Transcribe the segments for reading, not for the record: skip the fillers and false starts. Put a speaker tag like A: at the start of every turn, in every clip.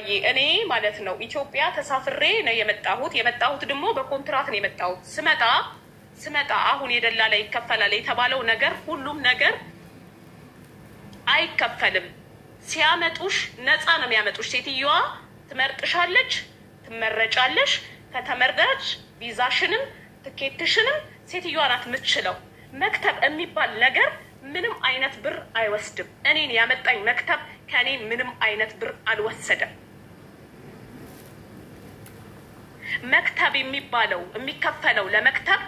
A: አበባዬ እኔ ማለት ነው ኢትዮጵያ ተሳፍሬ ነው የመጣሁት ደግሞ በኮንትራት ነው የመጣሁት። ስመጣ አሁን የደላላ ይከፈላል የተባለው ነገር ሁሉም ነገር አይከፈልም። ሲያመጡሽ ነፃ ነው የሚያመጡሽ። ሴትዮዋ ትመርጥሻለች፣ ትመረጫለሽ። ከተመረጥሽ ቪዛሽንም ትኬትሽንም ሴትዮዋ ናት የምትችለው። መክተብ የሚባል ነገር ምንም አይነት ብር አይወስድም። እኔን ያመጣኝ መክተብ ከኔ ምንም አይነት ብር አልወሰደም። መክተብ የሚባለው የሚከፈለው ለመክተብ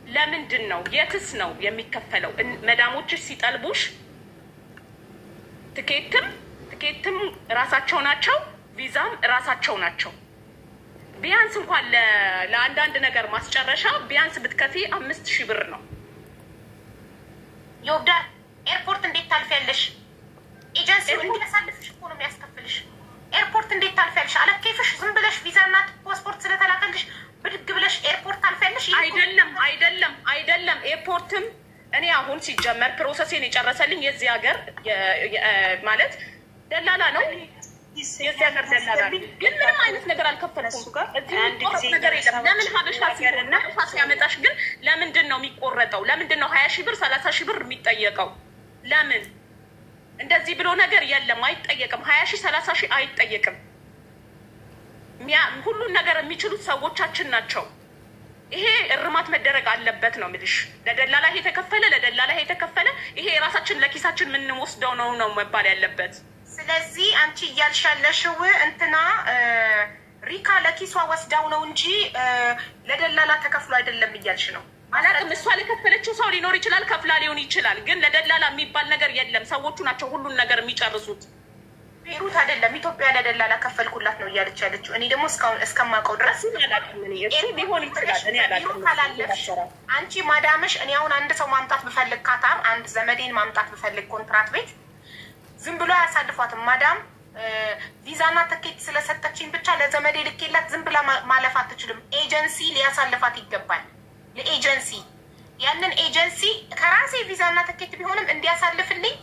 A: ለምንድን ነው? የትስ ነው የሚከፈለው? መዳሞችሽ ሲጠልቡሽ ትኬትም ራሳቸው ናቸው፣ ቪዛም ራሳቸው ናቸው። ቢያንስ እንኳን ለአንዳንድ ነገር ማስጨረሻ ቢያንስ ብትከፊ 5000 ብር ነው።
B: ዮርዳን ኤርፖርት እንዴት ታልፊያለሽ? ኤጀንሲው እንዲያሳልፍሽ እኮ ነው የሚያስከፍልሽ። ኤርፖርት እንዴት ታልፊያለሽ? አለኬፍሽ ዝም ብለሽ ቪዛና ፓስፖርት ስለተላከልሽ ብድግ ብለሽ ኤርፖርት ታልፊያለሽ? አይደለም። ኤርፖርትም እኔ አሁን ሲጀመር ፕሮሰሴን የጨረሰልኝ የዚህ ሀገር ማለት ደላላ ነው። የዚህ ሀገር ደላላ ነው። ግን ምንም አይነት ነገር አልከፈልኩም። ነገር የለም። ለምን ሀበሻ ሲያመጣሽ ግን ለምንድን ነው የሚቆረጠው? ለምንድን ነው 20,000 ብር 30,000 ብር የሚጠየቀው? ለምን እንደዚህ ብሎ ነገር የለም። አይጠየቅም። 20,000 30,000 አይጠየቅም። ሁሉን ነገር የሚችሉት ሰዎቻችን ናቸው። ይሄ እርማት መደረግ አለበት ነው የምልሽ። ለደላላ የተከፈለ ይሄ የራሳችን ለኪሳችን የምንወስደው ነው መባል ያለበት። ስለዚህ አንቺ እያልሽ ያለሽው እንትና ሪካ ለኪሷ ወስዳው ነው እንጂ ለደላላ ተከፍሎ አይደለም እያልሽ ነው።
A: አላውቅም። እሷ ለከፈለችው ሰው ሊኖር ይችላል፣ ከፍላ ሊሆን ይችላል። ግን ለደላላ የሚባል ነገር የለም። ሰዎቹ ናቸው ሁሉን ነገር የሚጨርሱት።
B: ቤሩት አይደለም ኢትዮጵያ ለደላላ ከፈልኩላት ነው እያለች ያለችው። እኔ ደግሞ እስከማውቀው ድረስ
A: ሊሆን ይችላል። እኔ አላውቅም።
B: አንቺ ማዳምሽ እኔ አሁን አንድ ሰው ማምጣት ብፈልግ ካታር አንድ ዘመዴን ማምጣት ብፈልግ ኮንትራት ቤት ዝም ብሎ አያሳልፏትም። ማዳም ቪዛና ትኬት ስለሰጠችኝ ብቻ ለዘመዴ ልኬላት ዝም ብላ ማለፍ አትችልም። ኤጀንሲ ሊያሳልፋት ይገባል። ለኤጀንሲ ያንን ኤጀንሲ ከራሴ ቪዛና ትኬት ቢሆንም እንዲያሳልፍልኝ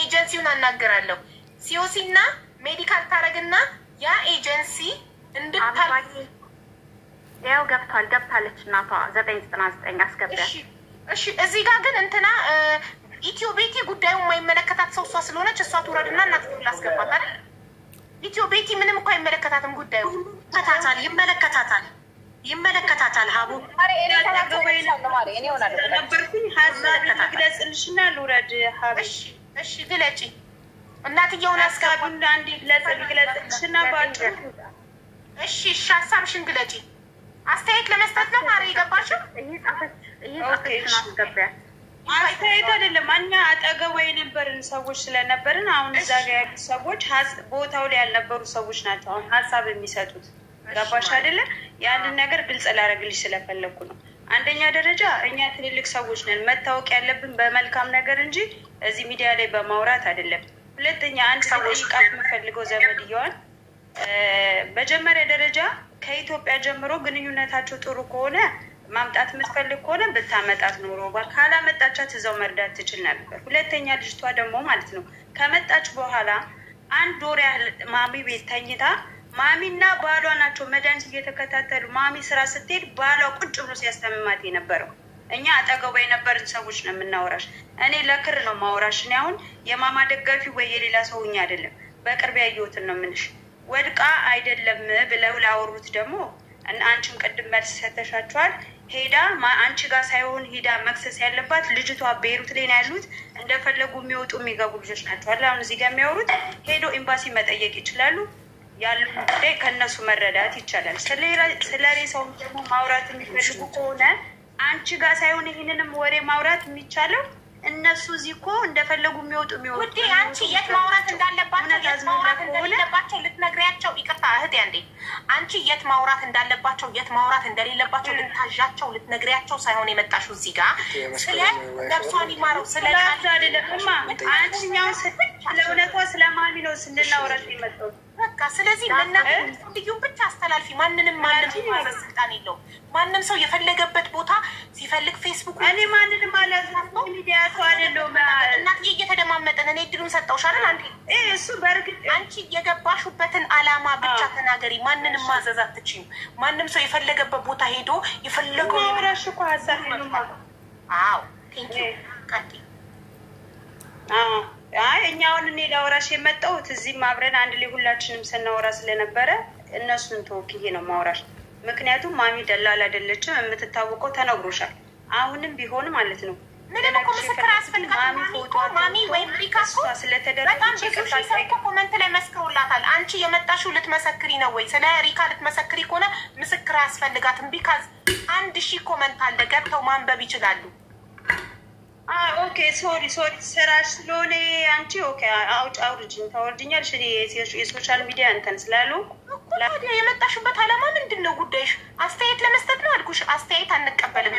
B: ኤጀንሲውን አናገራለሁ። ሲኦሲና ሜዲካል ታረግና ያ ኤጀንሲ እንድታልፍ
C: ያው ገብታለች እናቷ 999 አስገባች።
B: እሺ እዚህ ጋር ግን እንትና ኢትዮ ቤቲ ጉዳዩ የማይመለከታት ሰው እሷ ስለሆነች እሷ ትውረድና እናት ላስገባት አይደል? ኢትዮ ቤቲ ምንም እኮ አይመለከታትም ጉዳዩ። ይመለከታታል ሀቡ
D: ነበርኩኝ ሀሳብ ግለጽልሽና ልውረድ። ሀብ
B: እሺ ግለጪ። እናትየውን
D: አስጋቡና አንዴ ግለጽልሽና ባጭ
B: እሺ ሀሳብሽን ግለጪ። አስተያየት ለመስጠት ነው ማሪ የገባሽው?
D: አስተያየት አይደለም። እኛ አጠገቧ የነበርን ሰዎች ስለነበርን አሁን እዛ ጋር ያሉ ሰዎች ቦታው ላይ ያልነበሩ ሰዎች ናቸው አሁን ሀሳብ የሚሰጡት። ገባሽ አይደለ? ያንን ነገር ግልጽ ላደርግልሽ ስለፈለኩ ነው። አንደኛ ደረጃ እኛ ትልልቅ ሰዎች ነን። መታወቅ ያለብን በመልካም ነገር እንጂ እዚህ ሚዲያ ላይ በማውራት አይደለም። ሁለተኛ አንድ ሰው ጠይቃት የምፈልገው ዘመድየዋን መጀመሪያ ደረጃ ከኢትዮጵያ ጀምሮ ግንኙነታቸው ጥሩ ከሆነ ማምጣት የምትፈልግ ከሆነ ብታመጣት ኖሮ ካላመጣቻት እዛው መርዳት ትችል ነበር። ሁለተኛ ልጅቷ ደግሞ ማለት ነው ከመጣች በኋላ አንድ ወር ያህል ማሚ ቤት ተኝታ ማሚና ባሏ ናቸው መድኃኒት እየተከታተሉ ማሚ ስራ ስትሄድ ባሏ ቁጭ ብሎ ሲያስተምማት የነበረው። እኛ አጠገቧ የነበርን ሰዎች ነው የምናወራሽ። እኔ ለክር ነው ማወራሽ። እኔ አሁን የማማ ደጋፊ ወይ የሌላ ሰውኛ አይደለም፣ በቅርብ ያየሁትን ነው ምንሽ። ወድቃ አይደለም ብለው ላወሩት ደግሞ አንቺም ቅድም መልስ ሰተሻቸዋል። ሄዳ አንቺ ጋር ሳይሆን ሄዳ መክሰስ ያለባት ልጅቷ ቤሩት ላይ ነው ያሉት። እንደፈለጉ የሚወጡ የሚገቡ ልጆች ናቸው። አሁን እዚህ ጋር የሚያወሩት ሄዶ ኤምባሲ መጠየቅ ይችላሉ። ያሉ ጉዳይ ከእነሱ መረዳት ይቻላል። ስለ ሬሳው ደግሞ ማውራት የሚፈልጉ ከሆነ አንቺ ጋር ሳይሆን ይህንንም ወሬ ማውራት የሚቻለው እነሱ እዚህ እኮ እንደፈለጉ የሚወጡ
B: ውዴ፣ አንቺ የት ማውራት እንዳለባቸው ልትነግሪያቸው። ይቅርታ እህቴ አንዴ፣ አንቺ የት ማውራት እንዳለባቸው የት ማውራት እንደሌለባቸው ልታዣቸው ልትነግሪያቸው ሳይሆን የመጣሽው እዚህ ጋር ስለ ነፍሷን ይማረው ስለ
D: አይደለማ። አንቺኛው ስለ እውነቷ ስለ ማሚ ነው ስንናውራት የመጣው።
B: በቃ ስለዚህ ልዩን ብቻ አስተላልፊ። ማንንም ማንም ስልጣን የለውም። ማንም ሰው የፈለገበት ቦታ ሲፈልግ ፌስቡክ
D: እኔ ማንንም ማለት ሚዲያ ሰው አይደለሁም።
B: እናትዬ እየተደማመጠን እኔ እድሉን ሰጠውሽ አይደል? አንዴ
D: እሱ በእርግጥ
B: አንቺ የገባሹበትን አላማ ብቻ ተናገሪ። ማንንም ማዘዝ አትችይም። ማንም ሰው የፈለገበት ቦታ ሄዶ የፈለገው
D: ወራሽ እኮ ሀሳብ ነው ማለት
B: አዎ ቴንክ ዩ ቀጥይ።
D: አይ እኛ አሁን እኔ ላወራሽ የመጣሁት እዚህም አብረን አንድ ላይ ሁላችንም ስናወራ ስለነበረ እነሱን ተወክዬ ነው ማውራሽ። ምክንያቱም ማሚ ደላላ አይደለችም፣ የምትታወቀው ተነግሮሻል። አሁንም ቢሆን ማለት ነው
B: ምንም እኮ ምስክር አያስፈልጋትም። ማሚ ወይም ሪካ በጣም ብዙ ሰው እኮ ኮመንት ላይ መስክሮላታል። አንቺ የመጣሽው ልትመሰክሪ ነው ወይ? ስለ ሪካ ልትመሰክሪ ከሆነ ምስክር አያስፈልጋትም። ቢካዝ 1000 ኮመንት አለ፣ ገብተው ማንበብ ይችላሉ።
D: ኦኬ ሶሪ ስራሽ ስለሆነ አንቺ ኦኬ አውርጅኝ ታወርጅኛለሽ። እኔ የሶሻል ሚዲያ እንትን ስላሉ
B: ታዲያ የመጣሽበት አላማ ምንድን ነው? ጉዳይሽ አስተያየት ለመስጠት ነው አልኩሽ። አስተያየት አንቀበልም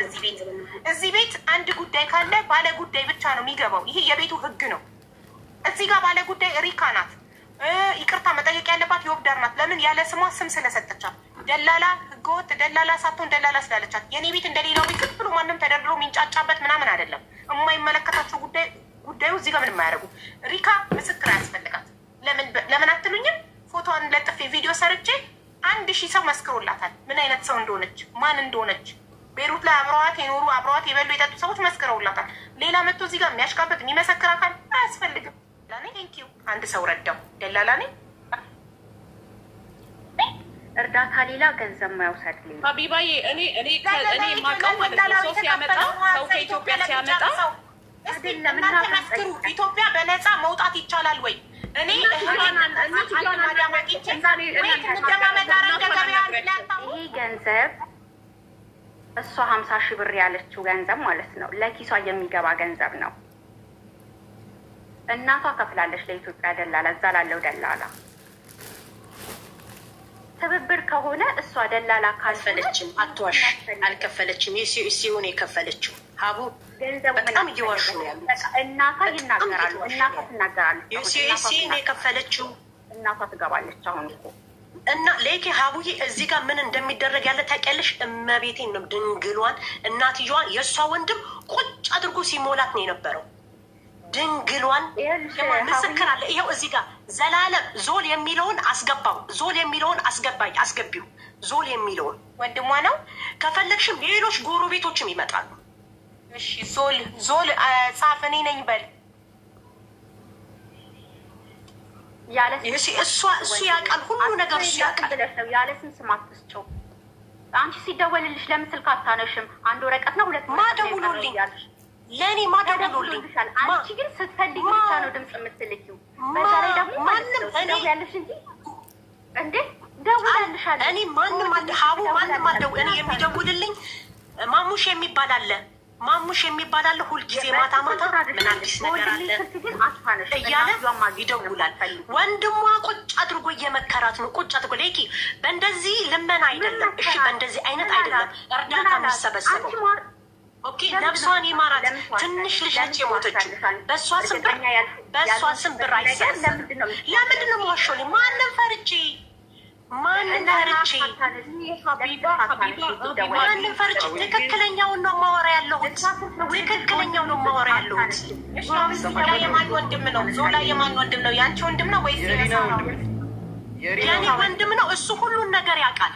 B: እዚህ ቤት አንድ ጉዳይ ካለ ባለ ጉዳይ ብቻ ነው የሚገባው። ይሄ የቤቱ ህግ ነው። እዚህ ጋር ባለ ጉዳይ ሪካ ናት። ይቅርታ መጠየቅ ያለባት የወብዳር ናት። ለምን? ያለ ስሟ ስም ስለሰጠቻት። ደላላ ህገወጥ ደላላ ሳትሆን ደላላ ስላለቻት። የኔ ቤት እንደሌላው ቤት ዝም ብሎ ማንም ተደርድሮ የሚንጫጫበት ምናምን አይደለም። የማይመለከታቸው ጉዳዩ እዚህ ጋር ምንም አያደርጉ። ሪካ ምስክር አያስፈልጋት። ለምን አትሉኝም? ፎቶዋን ለጥፌ ቪዲዮ ሰርቼ 1000 ሰው መስክሮላታል። ምን አይነት ሰው እንደሆነች ማን እንደሆነች ቤሩት ላይ አብረዋት የኖሩ አብረዋት የበሉ የጠጡ ሰዎች መስክረውላታል። ሌላ መጥቶ እዚህ ጋር የሚያሽቃበት የሚመሰክር አካል አያስፈልግም። ቴንኪዩ አንድ ሰው ረዳው ደላላ ነኝ።
C: እርዳታ ሌላ ገንዘብ ማይወሰድልኝ
A: ሀቢባዬ እኔ የማውቀው ማለት ነው ሰው ሲያመጣ ሰው ከኢትዮጵያ ሲያመጣ
B: እናንተ መስክሩ። ኢትዮጵያ በነፃ መውጣት ይቻላል ወይ? እኔ
C: ይሄ ገንዘብ እሷ 50,000 ብር ያለችው ገንዘብ ማለት ነው ለኪሷ የሚገባ ገንዘብ ነው። እናቷ ከፍላለች ለኢትዮጵያ ደላላ፣ እዛ ላለው ደላላ። ትብብር ከሆነ እሷ ደላላ
E: ካልፈለችም አትዋሽ፣ አልከፈለችም። ሲሆን የከፈለችው ሀቡ በጣም እየዋሹ ነው ያሉት።
C: እናቷ ይናገራሉ፣ እናቷ ትናገራለች።
E: ሲሆን የከፈለችው
C: እናቷ ትገባለች። አሁን እኮ
E: እና ሌኬ ሀቡዬ እዚህ ጋር ምን እንደሚደረግ ያለ ታውቂያለሽ? እመቤቴን ነው ድንግሏን እናትየዋን የእሷ ወንድም ቁጭ አድርጎ ሲሞላት ነው የነበረው። ድንግሏን ምስክር አለ። ይኸው እዚህ ጋር ዘላለም ዞል የሚለውን አስገባው፣ ዞል የሚለውን አስገቢው። ዞል የሚለውን
B: ወንድሟ ነው።
E: ከፈለግሽም ሌሎች ጎረቤቶችም ይመጣሉ።
B: እሺ ዞል ጻፍ፣ እኔ ነኝ በል።
E: እሱ ያውቃል፣ ሁሉ ነገር እሱ ያውቃል።
C: ያለ ስም ስም አትስጪው። አንቺ ሲደወልልሽ ለምን ስልክ አታነሽም? አንድ ወረቀት ነው ሁለት
E: ማደውሎልኝ ለእኔ ማደውሎልኝ።
C: አንቺ ግን ስትፈልጊ ብቻ ነው ድምፅ የምትልኪው። በዛ ላይ ደግሞ ማንም ያለሽ እንጂ እንዴ ደውልልሻለሁ።
E: እኔ ማንም ሀቡ ማንም አደው እኔ የሚደውልልኝ ማሙሽ የሚባል አለ ሁልጊዜ ማታ ምን አዲስ ነገር አለ እያለ ይደውላል። ወንድሟ ቁጭ አድርጎ እየመከራት ነው። ቁጭ አድርጎ ሌኪ በእንደዚህ ልመና አይደለም፣ እሺ በእንደዚህ አይነት አይደለም እርዳታ የሚሰበሰበው። ኦኬ ነፍሷን ይማራት። ትንሽ ልጅ ነች የሞተችው። በእሷ ስም ብር አይሰበሰብም። ለምንድን ነው የምዋሸው? ማንም ፈርቼ ትክክለኛውን ነው ማወራ ያለሁት።
B: ዞላ የማን ወንድም ነው? ዞላ የማን ወንድም ነው? ያንቺ ወንድም ነው ወይስ
E: የኔ ወንድም ነው? እሱ ሁሉን ነገር ያውቃል።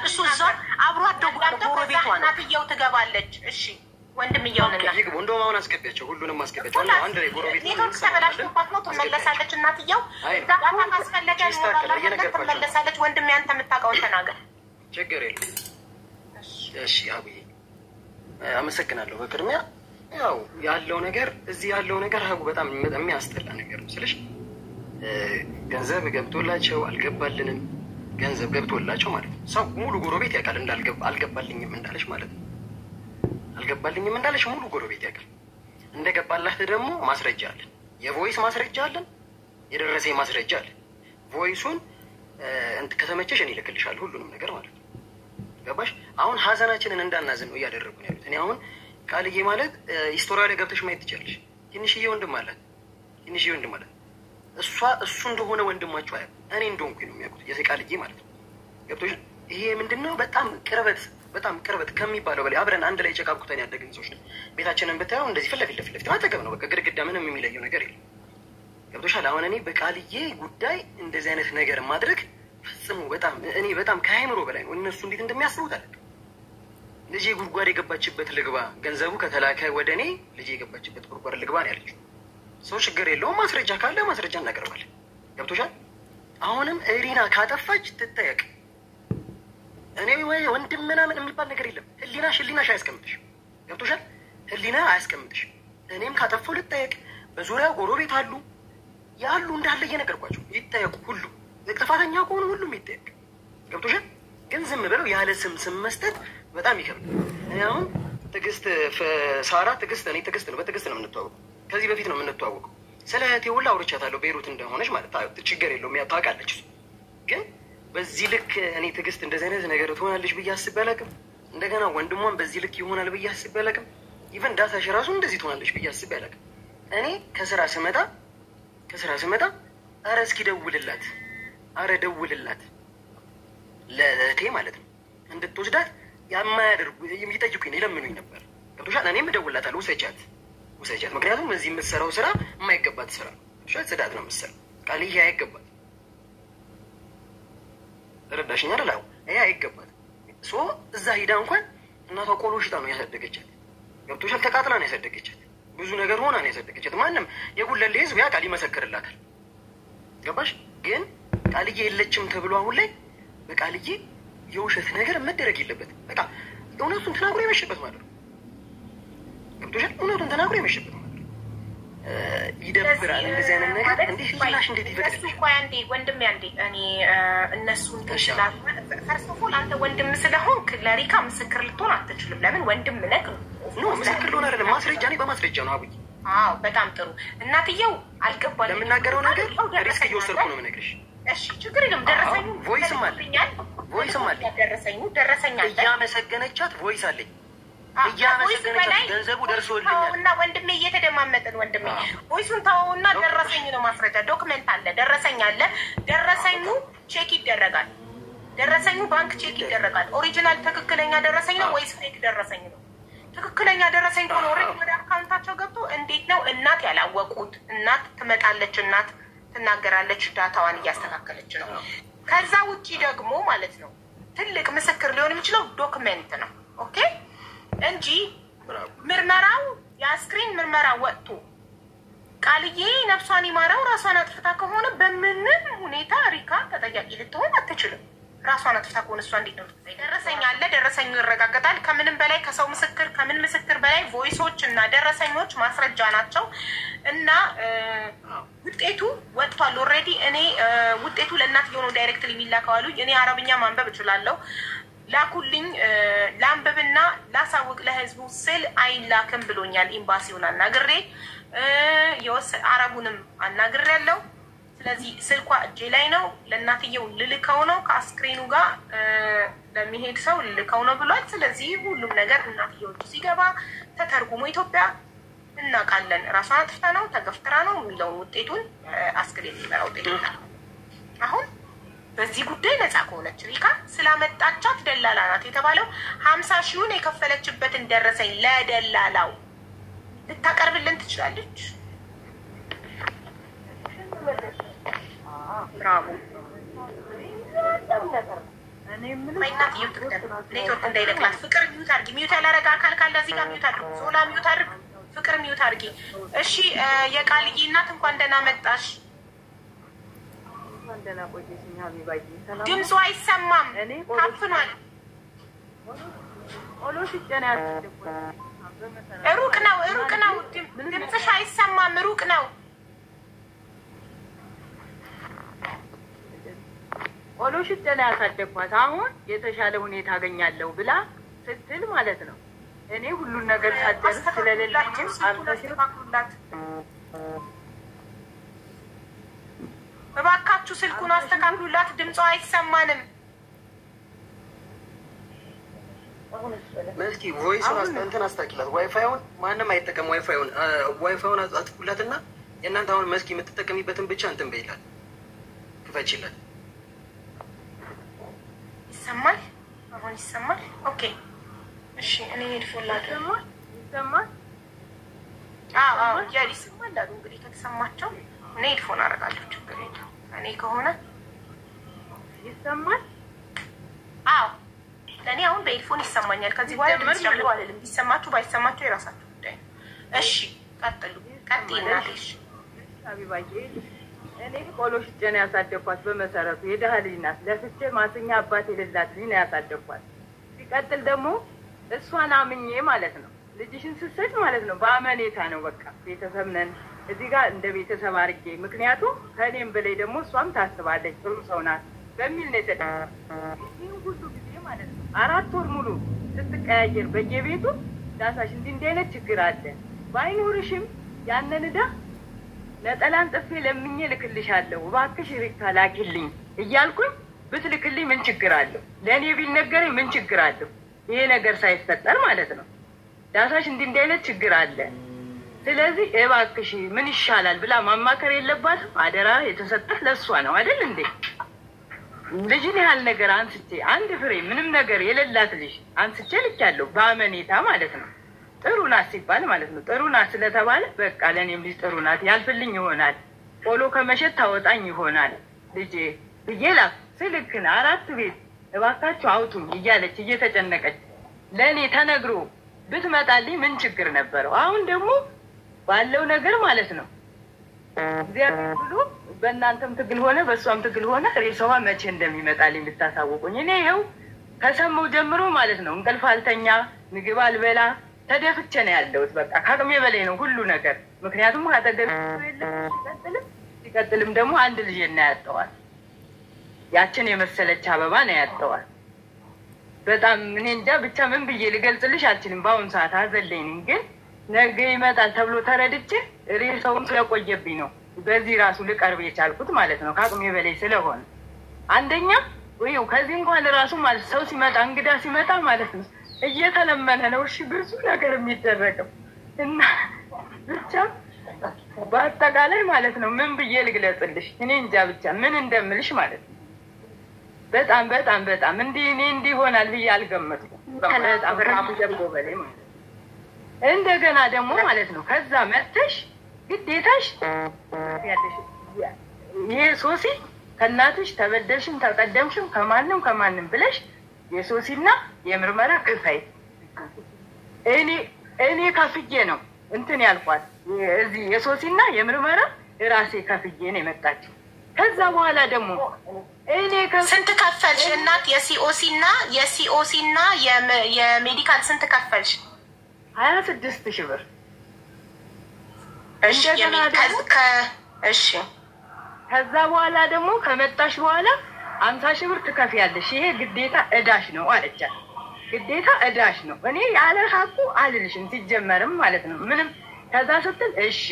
E: እሱ እዛ አብሮ አደጉ ጎረቤቷ ነው።
B: እናትየው ትገባለች። እሺ ወንድምየው ነው።
F: እንደውም አሁን አስገቢያቸው፣ ሁሉንም አስገቢያቸው። አንድ ላይ ጎረቤት ነው።
B: ኔትወርክ ተበላሽቶባት ነው። ትመለሳለች። እናትየው ዳታ ካስፈለገ ትመለሳለች። ወንድም ያንተ የምታውቀውን ተናገር።
F: ችግር የለም። እሺ አብዬ አመሰግናለሁ። በቅድሚያ ያው ያለው ነገር እዚህ ያለው ነገር ሀቡ በጣም የሚያስጠላ ነገር ነው ስልሽ፣ ገንዘብ ገብቶላቸው አልገባልንም። ገንዘብ ገብቶላቸው ማለት ነው ሰው ሙሉ ጎረቤት ያውቃል አልገባልኝም እንዳለች ማለት ነው። አልገባልኝም እንዳለች ሙሉ ጎረቤት ያውቃል። እንደገባላት ደግሞ ማስረጃ አለን፣ የቮይስ ማስረጃ አለን፣ የደረሰ ማስረጃ አለን። ቮይሱን ከተመቸሽ እኔ እልክልሻለሁ ሁሉንም ነገር ማለት ነው። ገባሽ? አሁን ሀዘናችንን እንዳናዝን ነው እያደረጉ ነው ያሉት። እኔ አሁን ቃልዬ ማለት ሂስቶሪያ ላይ ገብተሽ ማየት ትችላለሽ። ትንሽዬ ወንድም አላት እሱ እንደሆነ ወንድማቸው አያ እኔ እንደሆንኩኝ ነው የሚያውቁት የቃልዬ ማለት ነው። ገብቶሽ? ይሄ ምንድነው በጣም ቅርበት ከሚባለው በላይ አብረን አንድ ላይ ጨቃቁተን ያደግን ሰዎች ነው። ቤታችንን ብታየው እንደዚህ ፊት ለፊት ማጠገብ ነው። በቃ ግድግዳ ምንም የሚለየው ነገር የለም። ገብቶሻል? አሁን እኔ በቃልዬ ጉዳይ እንደዚህ አይነት ነገር ማድረግ ፈጽሞ በጣም ከአይምሮ በላይ ነው። እነሱ እንዴት እንደሚያስቡት አለ። ልጄ ጉድጓድ የገባችበት ልግባ፣ ገንዘቡ ከተላከ ወደ እኔ ልጄ የገባችበት ጉድጓድ ልግባ ነው ያለችው። ሰው ችግር የለውም፣ ማስረጃ ካለ ማስረጃ እናቀርባለን። ገብቶሻል? አሁንም እሪና ካጠፋች ትጠየቅ። እኔ ወይ ወንድም ምናምን የሚባል ነገር የለም። ህሊናሽ አያስቀምጥሽ። ገብቶሻል? ህሊና አያስቀምጥሽ። እኔም ካጠፋው ልጠየቅ። በዙሪያው ጎረቤት ያሉ እንዳለ እየነገርኳቸው ይጠየቁ። ሁሉ ጥፋተኛ ከሆኑ ሁሉም ይጠየቅ። ገብቶሻል? ግን ዝም ብለው ያለ ስም መስጠት በጣም ይከብዳል። እኔ አሁን ሳራ እኔ ትዕግስት ነው፣ በትዕግስት ነው የምንተዋወቀው። ከዚህ በፊት ነው የምንተዋወቀው። ስለ እህቴ ሁላ አውርቻታለሁ፣ ቤይሩት እንደሆነች ማለት ችግር የለውም፣ ታውቃለች። ግን በዚህ ልክ እኔ ትዕግስት እንደዚህ አይነት ነገር ትሆናለች ብዬ አስቤ አላውቅም። እንደገና ወንድሟን በዚህ ልክ ይሆናል ብዬ አስቤ አላውቅም። ኢቨን ዳታሽ ራሱ እንደዚህ ትሆናለች ብዬ አስቤ አላውቅም። እኔ ከስራ ስመጣ አረ እስኪ ደውልላት ለእህቴ ማለት ነው እንድትወስዳት የማያደርጉ የሚጠይቁኝ ይለምኑኝ ነበር። ገብቶሻል? እኔም እደውልላታለሁ፣ ውሰጃት። ምክንያቱም እዚህ የምትሰራው ስራ የማይገባት ስራ ነው። ጽዳት ነው የምትሰራው። ቃልዬ አይገባት። ረዳሽኛ ላው ይሄ አይገባት። እዛ ሂዳ እንኳን እናቷ ቆሎ ሽጣ ነው ያሳደገቻት። ገብቶሻል? ተቃጥላ ነው ያሳደገቻት። ብዙ ነገር ሆና ነው ያሳደገቻት። ማንም የጉለሌ ህዝብ ያ ቃል ይመሰክርላታል። ገባሽ? ግን ቃልዬ የለችም ተብሎ አሁን ላይ በቃልዬ የውሸት ነገር መደረግ የለበትም። በቃ እውነቱን ተናግሮ የመሸበት ማለት ነው። ገብቶሻል? እውነቱን ተናግሮ የመሸበት ማለት ነው። ይደብራል እንደዚህ አይነት ነገር። እንዴት ህሊናሽ እንዴት ይፈቅዳል?
B: ወንድሜ አንዴ እኔ እነሱን ተሽላል። ፈርስት ኦፍ ኦል አንተ ወንድም ስለሆንክ ለሪካ ምስክር ልትሆን አትችልም። ለምን ወንድም ነህ?
F: ኖ ምስክር ልሆን አይደለም፣ ማስረጃ እኔ በማስረጃ ነው አቡዬ።
B: አዎ በጣም ጥሩ። እናትየው አልገባልኝ
F: ለምናገረው ነገር ሪስክ እየወሰድኩ ነው የምነግርሽ።
B: እሺ ችግር የለም። ደረሰኙ
F: ቮይስም አለኝ
B: ደረሰኝ አለ።
F: እያመሰገነቻት ቮይስ አለኝ። እያመሰገነቻት ገንዘቡ ደርሶልኛል
B: እና ወንድሜ እየተደማመጥን ወንድሜ ቮይሱን ተወውና ደረሰኝ ነው ማስረጃ። ዶክመንት አለ፣ ደረሰኝ አለ። ደረሰኙ ቼክ ይደረጋል። ደረሰኙ ባንክ ቼክ ይደረጋል። ኦሪጂናል ትክክለኛ ደረሰኝ ነው ወይስ ፌክ ደረሰኝ ነው? ትክክለኛ ደረሰኝ ከሆነ ኦልሬዲ ወደ አካውንታቸው ገብቶ እንዴት ነው እናት ያላወቁት? እናት ትመጣለች፣ እናት ትናገራለች፣ ዳታዋን እያስተካከለች ነው። ከዛ ውጪ ደግሞ ማለት ነው ትልቅ ምስክር ሊሆን የሚችለው ዶክመንት ነው። ኦኬ እንጂ ምርመራው የአስክሬን ምርመራ ወጥቶ ቃልዬ ነፍሷን ይማረው ራሷን አጥፍታ ከሆነ በምንም ሁኔታ ሪካ ተጠያቂ ልትሆን አትችልም። ራሷን አጥፍታ ከሆነ እሷ እንዴት ነው? ደረሰኝ አለ፣ ደረሰኙ ይረጋገጣል። ከምንም በላይ ከሰው ምስክር ከምን ምስክር በላይ ቮይሶች እና ደረሰኞች ማስረጃ ናቸው። እና ውጤቱ ወጥቷል ኦልሬዲ። እኔ ውጤቱ ለእናትየው ነው ዳይሬክትሊ የሚላከው አሉኝ። እኔ አረብኛ ማንበብ እችላለሁ፣ ላኩልኝ፣ ላንብብና ላሳውቅ ለህዝቡ ስል አይላክም ብሎኛል። ኤምባሲውን አናግሬ አረቡንም አናግሬ ያለው። ስለዚህ ስልኳ እጄ ላይ ነው። ለእናትየው ልልከው ነው፣ ከአስክሬኑ ጋር ለሚሄድ ሰው ልልከው ነው ብሏል። ስለዚህ ሁሉም ነገር እናትየው ሲገባ ተተርጉሞ ኢትዮጵያ እናውቃለን። ራሷን አጥፍታ ነው ተገፍትራ ነው የሚለውን ውጤቱን አስክሬን የሚመራ ውጤት ይላል። አሁን በዚህ ጉዳይ ነፃ ከሆነች ሪካ ስላመጣቻት ደላላ ናት የተባለው 50 ሺውን የከፈለችበትን ደረሰኝ ለደላላው ልታቀርብልን ትችላለች። ብራቮ። ኔትወርክ እንዳይለቅላት ፍቅር ሚዩት አድርጊ። ሚዩት ያላረገ አካል ካለ እዚህ ጋር ሚዩት አድርጊ። ሶላ ሚዩት አድርግ፣ ፍቅር ሚዩት አድርጊ። እሺ የቃልዬ እናት እንኳን ደህና መጣሽ። ድምፁ አይሰማም፣ ታፍኗል። ሩቅ ነው፣ ድምፅሽ አይሰማም፣ ሩቅ ነው።
G: ቆሎ ሽጬ ነው ያሳደግኳት። አሁን የተሻለ ሁኔታ አገኛለሁ ብላ ስትል ማለት ነው። እኔ ሁሉን ነገር ሳደርስ ስለሌላችሁ
B: አስተካክሉላት እባካችሁ፣ ስልኩን አስተካክሉላት፣ ድምጿ አይሰማንም።
F: እስኪ ቮይሱን እንትን አስታኪላት። ዋይፋዩን ማንም አይጠቀም። ዋይፋዩን አጥፉላትና የእናንተ አሁን መስኪ የምትጠቀሚበትን ብቻ እንትን በይላት ክፈችላት።
B: ይሰማል? አሁን ይሰማል? ኦኬ እሺ። እኔ ሄድፎን ላድርግ።
G: ይሰማል?
B: አዎ ያል ይሰማል አሉ። እንግዲህ ከተሰማቸው እኔ ሄድፎን አደርጋለሁ። ችግር የለም። እኔ ከሆነ
G: ይሰማል?
B: አዎ ለእኔ አሁን በሄድፎን ይሰማኛል። ከዚህ በኋላ ድምጽ ጨምሮ አልልም። ቢሰማችሁ ባይሰማችሁ የራሳችሁ ጉዳይ። እሺ ቀጥሉ። ቀጥይናለሽ
G: ሀቢባዬ። እኔ ቆሎ ሽጬ ነው ያሳደግኳት። በመሰረቱ የድሃ ልጅ ናት። ለፍቼ ማስኛ አባት የሌላት ልጅ ነው ያሳደግኳት። ሲቀጥል ደግሞ እሷን አምኜ ማለት ነው ልጅሽን ስትሰጭ ማለት ነው በአመኔታ ነው። በቃ ቤተሰብ ነን እዚህ ጋር እንደ ቤተሰብ አድርጌ፣ ምክንያቱም ከእኔም በላይ ደግሞ እሷም ታስባለች ጥሩ ሰው ናት በሚል ነው የሰጠ። ይህ ሁሉ ጊዜ ማለት ነው 4 ወር ሙሉ ስትቀያየር በየቤቱ ዳሳሽ እንዲህ አይነት ችግር አለ ባይኖርሽም ያንን ዕዳ ነጠላን ጥፌ ለምኜ ልክልሻለሁ እባክሽ ሪክታ ላኪልኝ እያልኩኝ ብትልክልኝ ምን ችግር አለው? ለእኔ ቢነገረኝ ምን ችግር አለው? ይሄ ነገር ሳይፈጠር ማለት ነው ዳሳሽ እንዲህ አይነት ችግር አለ፣ ስለዚህ እባክሽ ምን ይሻላል ብላ ማማከር የለባትም? አደራ የተሰጠህ ለእሷ ነው አይደል እንዴ? ልጅን ያህል ነገር አንስቼ አንድ ፍሬ ምንም ነገር የሌላት ልጅ አንስቼ ልኬያለሁ በአመኔታ ማለት ነው። ጥሩ ናት ሲባል ማለት ነው ጥሩ ናት ስለተባለ በቃ ለእኔም ልጅ ጥሩ ናት ያልፍልኝ ይሆናል፣ ቆሎ ከመሸጥ ታወጣኝ ይሆናል ልጄ ብዬ ላክ ስልክን 4 ቤት እባካችሁ አውጡኝ እያለች እየተጨነቀች ለእኔ ተነግሮ ብትመጣልኝ ምን ችግር ነበረው? አሁን ደግሞ ባለው ነገር ማለት ነው እግዚአብሔር ብሎ በእናንተም ትግል ሆነ በእሷም ትግል ሆነ ሬሳዋ መቼ እንደሚመጣልኝ ልታሳውቁኝ። እኔ ይኸው ከሰማሁ ጀምሮ ማለት ነው እንቅልፍ አልተኛ ምግብ አልበላ ተደፍቼ ነው ያለሁት። በቃ ከአቅሜ በላይ ነው ሁሉ ነገር። ምክንያቱም አጠገብ ሲቀጥልም ደግሞ አንድ ልጅ እና ያጠዋል ያችን የመሰለች አበባ ነው ያጠዋል። በጣም እኔ እንጃ ብቻ ምን ብዬ ልገልጽልሽ አልችልም። በአሁኑ ሰዓት አዘለኝ፣ ግን ነገ ይመጣል ተብሎ ተረድቼ ሬሳውን ስለቆየብኝ ነው በዚህ ራሱ ልቀርብ የቻልኩት ማለት ነው ከአቅሜ በላይ ስለሆነ። አንደኛ ወይው ከዚህ እንኳን ራሱ ማለት ሰው ሲመጣ እንግዳ ሲመጣ ማለት ነው እየተለመነ ነው እሺ ብዙ ነገር የሚደረገው እና ብቻ በአጠቃላይ ማለት ነው ምን ብዬ ልግለጽልሽ እኔ እንጃ ብቻ ምን እንደምልሽ ማለት ነው። በጣም በጣም በጣም እኔ እንዲህ ይሆናል ብዬ አልገመትኩም። በጣም ራሱ ጀምሮ በላይ ማለት እንደገና ደግሞ ማለት ነው ከዛ መጥተሽ ግዴታሽ ያለሽ ይሄ ሶሲ ከእናትሽ ተበደልሽም ተቀደምሽም ከማንም ብለሽ የሶሲና የምርመራ ክፋይ እኔ ከፍዬ ነው እንትን ያልኳት እዚህ የሶሲና የምርመራ ራሴ ከፍዬ ነው የመጣችው። ከዛ በኋላ ደግሞ እኔ
B: ስንት ከፈልሽ እናት? የሲኦሲና የሜዲካል ስንት ከፈልሽ?
G: 26,000 ብር።
B: እሺ
G: ከዛ በኋላ ደግሞ ከመጣሽ በኋላ 50,000 ብር ትከፍያለሽ። ይሄ ግዴታ እዳሽ ነው አለቻት። ግዴታ እዳሽ ነው። እኔ ያለ ሀቁ አልልሽም ሲጀመርም ማለት ነው ምንም። ከዛ ስትል እሺ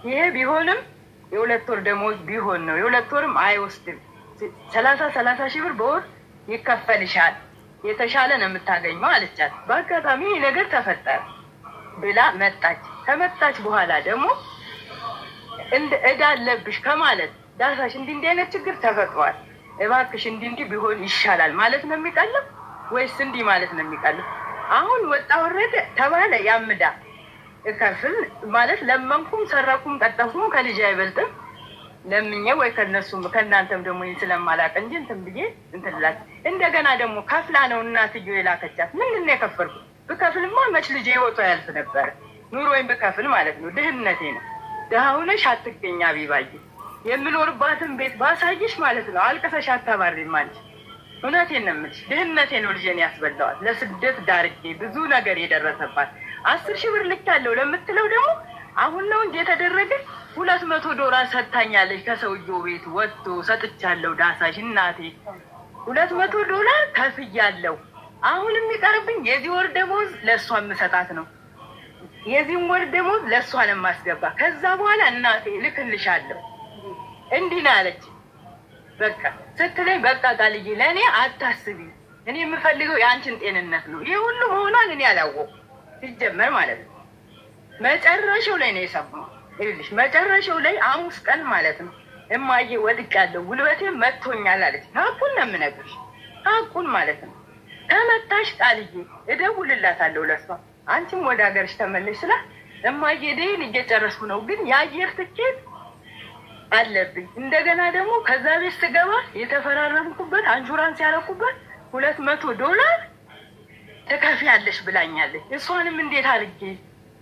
G: ይሄ ቢሆንም የ2 ወር ደሞዝ ቢሆን ነው 2 ወርም አይወስድም 30,000 ብር በወር ይከፈልሻል የተሻለ ነው የምታገኘው አለቻት። በአጋጣሚ ይሄ ነገር ተፈጠረ ብላ መጣች። ከመጣች በኋላ ደግሞ እንደ እዳ አለብሽ ከማለት ዳሳሽ እንዲህ አይነት ችግር ተፈጥሯል እባክሽ እንዲህ ቢሆን ይሻላል ማለት ነው የሚቀለው ወይስ እንዲህ ማለት ነው የሚቀለው? አሁን ወጣ ወረደ ተባለ ያምዳ እከፍል ማለት ለመንኩም ሰራኩም ቀጠፉም ከልጅ አይበልጥም ለምኜ ወይ ከነሱም ከእናንተም ደግሞ ስለማላቅ እንጂ እንትን ብዬ እንትላች እንደገና ደግሞ ከፍላ ነው እናትዬው የላከቻት። ምንድን ነው የከፈልኩት? ብከፍልማ መች ልጅ ህይወቷ ያልፍ ነበር። ኑሮዬን ብከፍል ማለት ነው ድህነቴ ነው። ደሃ ሆነሽ አትገኛ ቢባይ የምኖርባትን ቤት ባሳይሽ ማለት ነው አልቀሰሽ አታባሪም አንቺ። እውነቴን ነው የምልሽ ድህነቴ ነው ልጄን ያስበላዋት ለስደት ዳርጌ ብዙ ነገር የደረሰባት 10,000 ብር ልካለሁ ለምትለው ደግሞ አሁን ነው እንጂ የተደረገ $200 ሰጥታኛለች ከሰውየው ቤት ወጥቶ ሰጥቻለሁ ዳሳሽ እናቴ $200 ከፍያለሁ። አሁን የሚቀርብኝ የዚህ ወር ደሞዝ ለእሷ የምሰጣት ነው የዚህም ወር ደሞዝ ለእሷ ነው የማስገባ። ከዛ በኋላ እናቴ ልክልሻለሁ እንዲህ ነው አለች። በቃ ስትለኝ በቃ ቃልዬ ለእኔ አታስቢ እኔ የምፈልገው የአንቺን ጤንነት ነው። ይህ ሁሉ መሆኗን እኔ አላወኩም ሲጀመር ማለት ነው። መጨረሻው ላይ ነው የሰማው። ይልሽ መጨረሻው ላይ ሐሙስ ቀን ማለት ነው እማዬ ወድቄያለሁ ጉልበቴ መቶኛል አለች። ሀቁን ነው የምነግርሽ፣ ሀቁን ማለት ነው። ከመታሽ ቃልዬ እደውልላታለሁ ለሷ፣ አንቺም ወደ ሀገርሽ ተመለሽ ስላት እማዬ ደይን እየጨረስኩ ነው ግን የአየር ትኬት አለብኝ። እንደገና ደግሞ ከዛ ቤት ስገባ የተፈራረምኩበት አንሹራንስ ያረኩበት $200 ትከፍያለሽ ብላኛለች። እሷንም እንዴት አድርጌ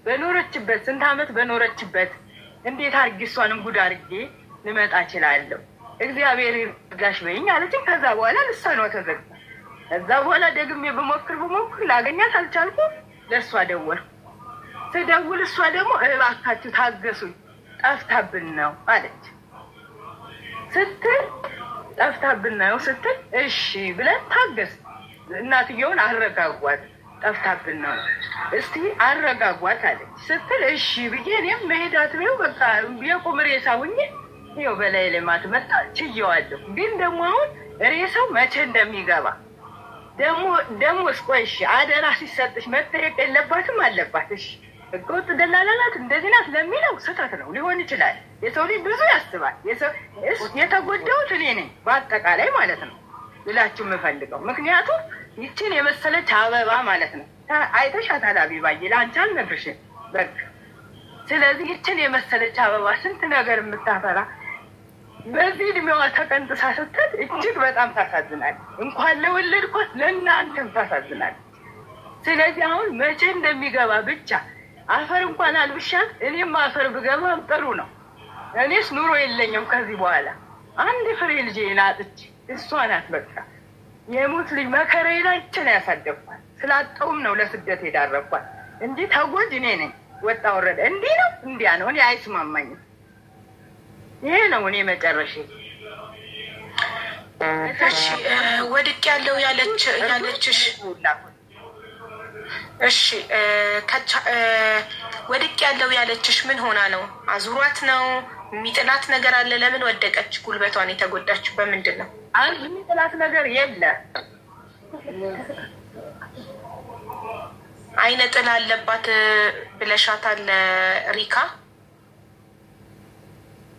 G: በኖረችበት ስንት ዓመት በኖረችበት እንዴት አድርጌ እሷንም ጉድ አድርጌ ልመጣ እችላለሁ? እግዚአብሔር ይርዳሽ በይኝ አለችኝ። ከዛ በኋላ ልሳኗ ተዘግታ። ከዛ በኋላ ደግሜ ብሞክር ላገኛት አልቻልኩም። ለእሷ ደወልኩ። ስደውል እሷ ደግሞ እባካችሁ ታገሱኝ ጠፍታብን ነው አለች። ጠፍታብን ነው ስትል እሺ ብለን ታገስ። እናትየውን አረጋጓት። ጠፍታብን ነው እስቲ አረጋጓት አለች ስትል እሺ ብዬ እኔም መሄዳት ነው በቃ የቁም ሬሳ ሁኜ ይኸው በላይ ለማት መጣ ችየዋለሁ። ግን ደግሞ አሁን ሬሳው መቼ እንደሚገባ ደግሞ እስቆይሽ አደራ ሲሰጥሽ መጠየቅ የለባትም አለባት። እሺ ህገወጥ ደላላ ናት እንደዚህ ናት ለሚለው ስህተት ነው ሊሆን ይችላል። የሰው ልጅ ብዙ ያስባል። የተጎዳሁት እኔ ነኝ በአጠቃላይ ማለት ነው ብላችሁ የምፈልገው። ምክንያቱም ይችን የመሰለች አበባ ማለት ነው አይተሻታል አቢባዬ፣ ለአንቺ አልነግርሽም በቃ። ስለዚህ ይችን የመሰለች አበባ ስንት ነገር የምታፈራ በዚህ እድሜዋ ተቀንጥሳ ስትል እጅግ በጣም ታሳዝናል። እንኳን ለወለድኳት ለእናንተም ታሳዝናል። ስለዚህ አሁን መቼ እንደሚገባ ብቻ አፈር እንኳን አልብሻት እኔም አፈር ብገባም ጥሩ ነው። እኔስ ኑሮ የለኝም ከዚህ በኋላ አንድ ፍሬ ልጄ ናጥች እሷ ናት በቃ የሞት ልጅ መከራዬ ላይ ችን ያሳደግኳት ስላጣውም ነው ለስደት የዳረኳት እንጂ ተጎጅ እኔ ነኝ። ወጣ ወረደ እንዲህ ነው እንዲያ ነው እኔ አይስማማኝም። ይሄ ነው እኔ መጨረሻ።
B: እሺ ወድቅ ያለው ያለችሽ እሺ ወድቅ ያለው ያለችሽ ምን ሆና ነው? አዙሯት ነው? የሚጥላት ነገር አለ? ለምን ወደቀች? ጉልበቷን የተጎዳችው በምንድን ነው?
G: አንድ የሚጥላት ነገር የለ።
B: አይነ ጥላ አለባት ብለሻታል ሪካ?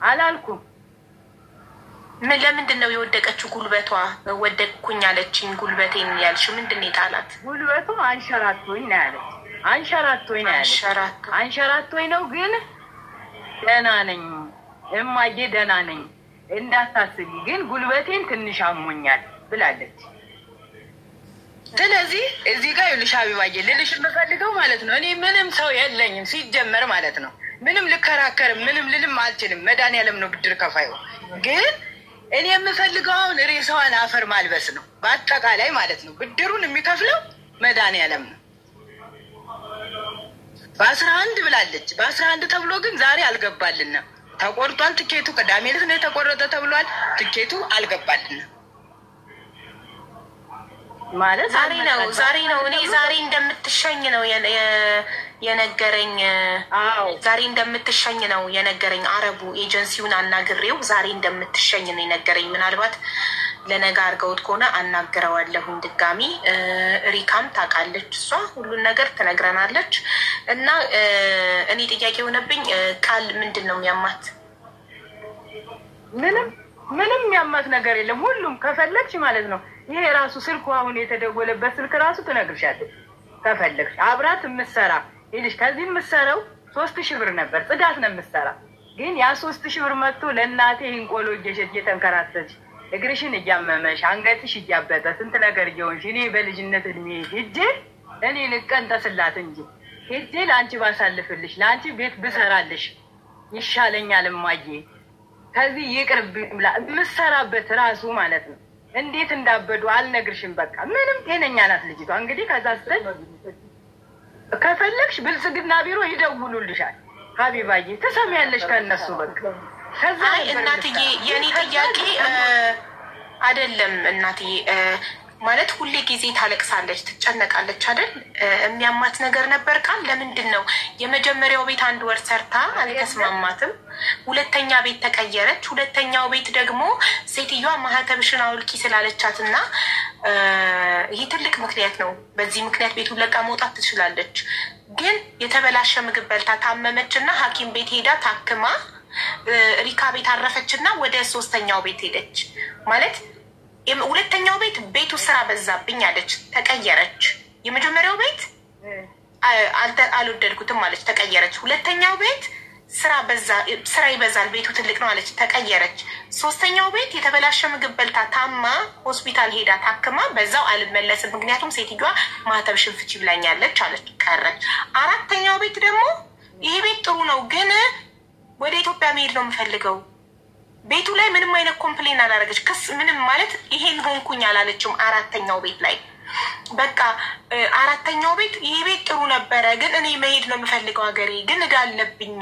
G: አላልኩም።
B: ምን ለምንድን ነው የወደቀችው? ጉልበቷ ወደቅኩኝ አለችኝ። ጉልበቴን ያልሽ ምንድን ነው የጣላት?
G: ጉልበቷ አንሸራቶኝ ነው ያለች። አንሸራቶኝ ነው ያለች። አንሸራቶኝ ነው ግን ደህና ነኝ እማዬ ደህና ነኝ እንዳታስቢ፣ ግን ጉልበቴን ትንሽ አሞኛል ብላለች። ስለዚህ እዚህ ጋር ይኸውልሽ አቢባዬ ልልሽ የምፈልገው ማለት ነው እኔ ምንም ሰው የለኝም ሲጀመር ማለት ነው። ምንም ልከራከርም ምንም ልልም አልችልም። መድኃኒዓለም ነው ብድር ከፋዩ። ግን እኔ የምፈልገው አሁን ሬሳዋን አፈር ማልበስ ነው በአጠቃላይ ማለት ነው። ብድሩን የሚከፍለው መድኃኒዓለም ነው። በ11 ብላለች። በ11 ተብሎ ግን ዛሬ አልገባልንም። ተቆርጧል ትኬቱ። ቅዳሜ ዕለት ነው የተቆረጠ ተብሏል። ትኬቱ አልገባልንም ማለት
B: ዛሬ ነው እኔ ዛሬ እንደምትሸኝ ነው የነገረኝ። ዛሬ እንደምትሸኝ ነው የነገረኝ። አረቡ ኤጀንሲውን አናግሬው ዛሬ እንደምትሸኝ ነው የነገረኝ። ምናልባት ለነገ አድርገውት ከሆነ አናግረዋለሁኝ ድጋሚ። ሪካም ታውቃለች፣ እሷ ሁሉን ነገር ትነግረናለች። እና እኔ ጥያቄ የሆነብኝ ቃል ምንድን ነው የሚያማት?
G: ምንም የሚያማት ነገር የለም። ሁሉም ከፈለግሽ ማለት ነው ይሄ ራሱ ስልኩ አሁን የተደወለበት ስልክ ራሱ ትነግርሻለች። ከፈለግሽ አብራት የምትሰራ ይልሽ ከዚህ የምትሰራው 3000 ብር ነበር። ጽዳት ነው የምትሰራ። ግን ያ 3000 ብር መጥቶ ለእናቴ እንቆሎ እየተንከራተች እግርሽን እያመመሽ አንገትሽ እያበጠ ስንት ነገር እየሆንሽ እኔ በልጅነት እድሜ ሄጄ እኔ ልቀንጠስላት እንጂ ሄጄ ለአንቺ ባሳልፍልሽ ለአንቺ ቤት ብሰራልሽ ይሻለኛል እማዬ ከዚህ ይቅርብ የምትሰራበት ራሱ ማለት ነው። እንዴት እንዳበዱ አልነግርሽም። በቃ ምንም ጤነኛ ናት ልጅቷ። እንግዲህ ከዛ ስትል ከፈለግሽ ብልጽግና ቢሮ ይደውሉልሻል። ሀቢባዬ ትሰሚያለሽ ከእነሱ በቃ።
B: አይ እናትዬ የኔ ጥያቄ አይደለም እናትዬ ማለት ሁሌ ጊዜ ታለቅሳለች ትጨነቃለች አይደል? የሚያማት ነገር ነበር ቃል ለምንድን ነው የመጀመሪያው ቤት 1 ወር ሰርታ አልተስማማትም። ሁለተኛ ቤት ተቀየረች። ሁለተኛው ቤት ደግሞ ሴትዮዋ ማህተብሽን አውልቂ ስላለቻትና ይህ ትልቅ ምክንያት ነው። በዚህ ምክንያት ቤቱን ለቃ መውጣት ትችላለች። ግን የተበላሸ ምግብ በልታ ታመመችና ሐኪም ቤት ሄዳ ታክማ ሪካ ቤት አረፈችና ወደ 3ኛው ቤት ሄደች። ማለት ሁለተኛው ቤት ቤቱ ስራ በዛብኝ አለች፣ ተቀየረች። የመጀመሪያው ቤት አልወደድኩትም አለች፣ ተቀየረች። ሁለተኛው ቤት ስራ ይበዛል፣ ቤቱ ትልቅ ነው አለች፣ ተቀየረች። 3ኛው ቤት የተበላሸ ምግብ በልታ ታማ ሆስፒታል ሄዳ ታክማ በዛው አልመለስም ምክንያቱም ሴትዮዋ ማህተብ ሽንፍቺ ብላኛለች አለች፣ ቀረች። 4ኛው ቤት ደግሞ ይሄ ቤት ጥሩ ነው ግን ወደ ኢትዮጵያ መሄድ ነው የምፈልገው። ቤቱ ላይ ምንም አይነት ኮምፕሌን አላደረገች፣ ክስ ምንም ማለት ይሄን ሆንኩኝ አላለችም። 4ኛው ቤት ላይ በቃ 4ኛው ቤት ይሄ ቤት ጥሩ ነበረ ግን እኔ መሄድ ነው የምፈልገው ሀገሬ ግን እዳ አለብኝ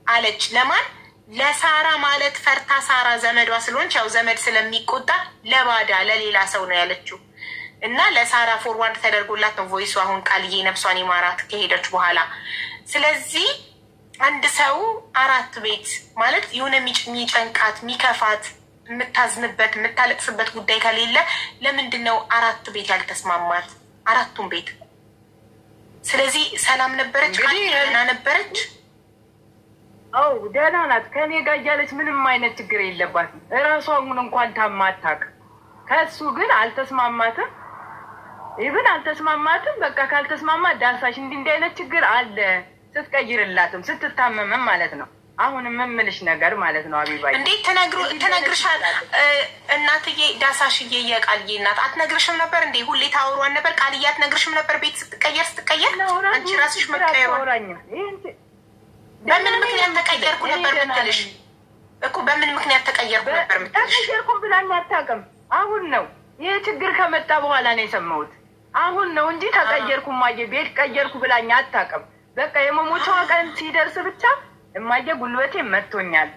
B: አለች። ለማን? ለሳራ ማለት ፈርታ፣ ሳራ ዘመዷ ስለሆነች ያው ዘመድ ስለሚቆጣ ለባዳ ለሌላ ሰው ነው ያለችው እና ለሳራ ፎርዋርድ ተደርጎላት ነው ቮይሱ። አሁን ቃልዬ ነፍሷን ይማራት ከሄደች በኋላ። ስለዚህ አንድ ሰው 4 ቤት ማለት የሆነ የሚጨንቃት የሚከፋት የምታዝንበት የምታለቅስበት ጉዳይ ከሌለ ለምንድን ነው 4 ቤት ያልተስማማት? 4ቱም ቤት ስለዚህ ሰላም ነበረች፣ ደህና ነበረች።
G: አው ደህና ናት። ከኔ ጋር እያለች ምንም አይነት ችግር የለባትም። እራሷን እንኳን ታማታቅ። ከሱ ግን አልተስማማትም። ይብን አልተስማማትም። በቃ ካልተስማማ ዳሳሽ እንዲህ አይነት ችግር አለ ስትቀይርላትም ስትታመምም ማለት ነው። አሁን የምምልሽ ነገር ማለት ነው አቢባይ
B: እንዴት ተነግርሻል? እናትዬ ዳሳሽዬ የቃልዬ እናት አትነግርሽም ነበር እንዴ? ሁሌ ታወሯን ነበር። ቃልዬ አትነግርሽም ነበር? ቤት ስትቀየር አንቺ ራስሽ መቀየሯን በምን ምክንያት ተቀየርኩ ነበር ምትልሽ እኮ? በምን ምክንያት ተቀየርኩ ነበር ምትልሽ?
G: ተቀየርኩ ብላኝ አታውቅም። አሁን ነው ይሄ ችግር ከመጣ በኋላ ነው የሰማሁት። አሁን ነው እንጂ ተቀየርኩ ማየ ቤት ቀየርኩ ብላኝ አታውቅም። በቃ የመሞቻዋ ቀን ሲደርስ ብቻ እማዬ ጉልበቴ መጥቶኛል